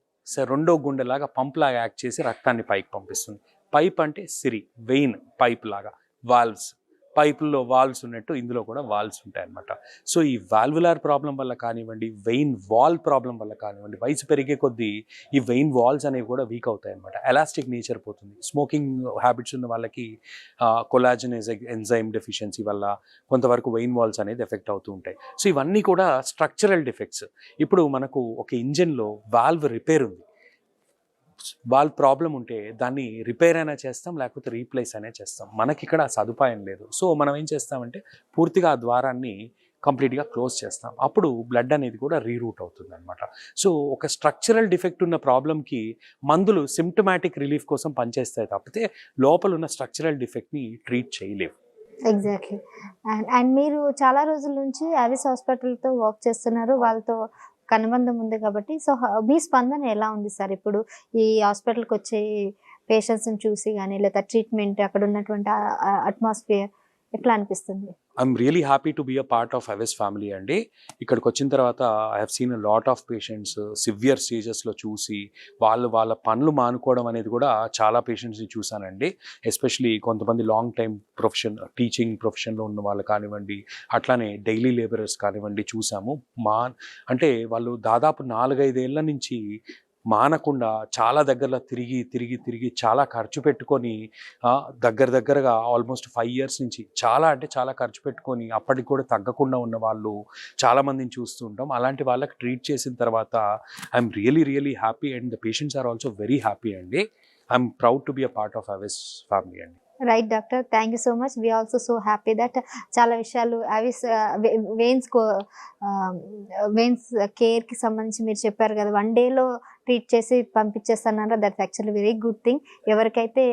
రెండో గుండెలాగా పంప్ లాగా యాక్ట్ చేసి రక్తాన్ని పైకి పంపిస్తుంది. పైప్ అంటే సిరి, వెయిన్ పైప్ లాగా. వాల్వ్స్, పైపుల్లో వాల్వ్స్ ఉన్నట్టు ఇందులో కూడా వాల్వ్స్ ఉంటాయి అన్నమాట. సో ఈ వాల్వులార్ ప్రాబ్లం వల్ల కానివ్వండి, వెయిన్ వాల్ ప్రాబ్లం వల్ల కానివ్వండి, వయసు పెరిగే కొద్దీ ఈ వెయిన్ వాల్స్ అనేవి కూడా వీక్ అవుతాయి అన్నమాట. ఎలాస్టిక్ నేచర్ పోతుంది. స్మోకింగ్ హ్యాబిట్స్ ఉన్న వాళ్ళకి కొలాజన్ ఎంజైమ్ డెఫిషియన్సీ వల్ల కొంతవరకు వెయిన్ వాల్స్ అనేది ఎఫెక్ట్ అవుతూ ఉంటాయి. సో ఇవన్నీ కూడా స్ట్రక్చరల్ డిఫెక్ట్స్. ఇప్పుడు మనకు ఒక ఇంజిన్లో వాల్వ్ రిపేర్ ఉంది, వాళ్ళ ప్రాబ్లం ఉంటే దాన్ని రిపేర్ అయినా చేస్తాం, లేకపోతే రీప్లేస్ అయినా చేస్తాం. మనకి ఇక్కడ ఆ సదుపాయం లేదు. సో మనం ఏం చేస్తామంటే పూర్తిగా ఆ ద్వారాన్ని కంప్లీట్గా క్లోజ్ చేస్తాం. అప్పుడు బ్లడ్ అనేది కూడా రీరూట్ అవుతుంది అనమాట. సో ఒక స్ట్రక్చరల్ డిఫెక్ట్ ఉన్న ప్రాబ్లంకి మందులు సిమ్టమాటిక్ రిలీఫ్ కోసం పనిచేస్తాయి తప్పితే లోపల ఉన్న స్ట్రక్చరల్ డిఫెక్ట్ని ట్రీట్ చేయలేవు. ఎగ్జాక్ట్లీ. అండ్ మీరు చాలా రోజుల నుంచి ఆవిస్ హాస్పిటల్తో వర్క్ చేస్తున్నారు, వాళ్ళతో కనుబంధం ఉంది కాబట్టి. సో మీ స్పందన ఎలా ఉంది సార్ ఇప్పుడు ఈ హాస్పిటల్కి వచ్చే పేషెంట్స్ని చూసి కానీ, లేదా ట్రీట్మెంట్ అక్కడ ఉన్నటువంటి అట్మాస్ఫియర్ ఎట్లా అనిపిస్తుంది? I'm really happy to be a part of Avis family అండి. ఇక్కడికి వచ్చిన తర్వాత I have seen a lot of patients severe స్టేజెస్లో చూసి వాళ్ళ పనులు మానుకోవడం అనేది కూడా చాలా పేషెంట్స్ని చూశానండి. ఎస్పెషలీ కొంతమంది లాంగ్ టైం టీచింగ్ ప్రొఫెషన్లో ఉన్న వాళ్ళు కానివ్వండి, అట్లానే డైలీ లేబరర్స్ కానివ్వండి చూసాము. అంటే వాళ్ళు దాదాపు 4-5 ఏళ్ల నుంచి మానకుండా చాలా దగ్గరలో తిరిగి చాలా ఖర్చు పెట్టుకొని దగ్గరగా ఆల్మోస్ట్ 5 years నుంచి చాలా ఖర్చు పెట్టుకొని అప్పటికి కూడా తగ్గకుండా ఉన్న వాళ్ళు చాలామందిని చూస్తూ ఉంటాం. అలాంటి వాళ్ళకి ట్రీట్ చేసిన తర్వాత I'm really happy and the patients are also very happy అండి. I'm proud to be a part of Avis family అండి. Right doctor, thank you so much. We also so happy that చాలా విషయాలు అవిస్ వెయిన్స్ కేర్కి సంబంధించి మీరు చెప్పారు కదా, 1 dayలో ట్రీట్ చేసి పంపించేస్తున్నారు. That's actually very good thing. ఎవరికైతే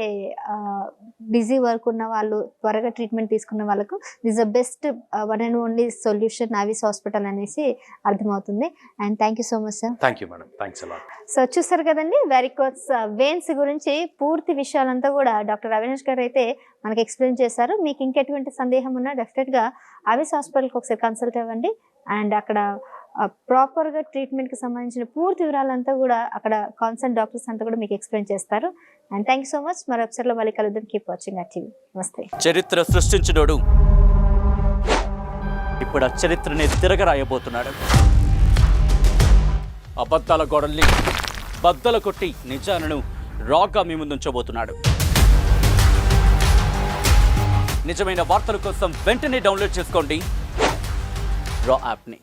బిజీ వర్క్ ఉన్న వాళ్ళు త్వరగా ట్రీట్మెంట్ తీసుకున్న వాళ్ళకు this the best one and only solution Avis hospital అనేసి అర్థమవుతుంది. And thank you so much sir. Thank you madam, thanks a lot. So చూస్తారు కదండి, వెరికోస్ వెయిన్స్ గురించి పూర్తి విషయాలంతా కూడా డాక్టర్ అవినాష్ గారు అయితే మనకి ఎక్స్ప్లెయిన్ చేశారు. మీకు ఇంకెటువంటి సందేహం ఉన్నా డెఫినెట్గా అవిస్ హాస్పిటల్కి ఒకసారి కన్సల్ట్ అవ్వండి. అండ్ అక్కడ ప్రాపర్గా ట్రీట్మెంట్కి సంబంధించిన పూర్తి వివరాలంతా కూడా అక్కడ కాన్సర్న్ డాక్టర్స్ అంతా కూడా మీకు ఎక్స్ప్లెయిన్ చేస్తారు. And thank you so much. మరొకసారిలో మళ్ళీ కలుద్దాం. Keep watching active. నమస్తే. చరిత్ర సృష్టించినోడు ఇప్పుడు ఆ చరిత్రని తిరగరాయబోతున్నాడు. అబద్ధాల గోడల్ని బద్దలు కొట్టి నిజాలను రాగా మీ ముందుంచబోతున్నాడు. నిజమైన వార్తల కోసం వెంటనే డౌన్లోడ్ చేసుకోండి రా యాప్ని.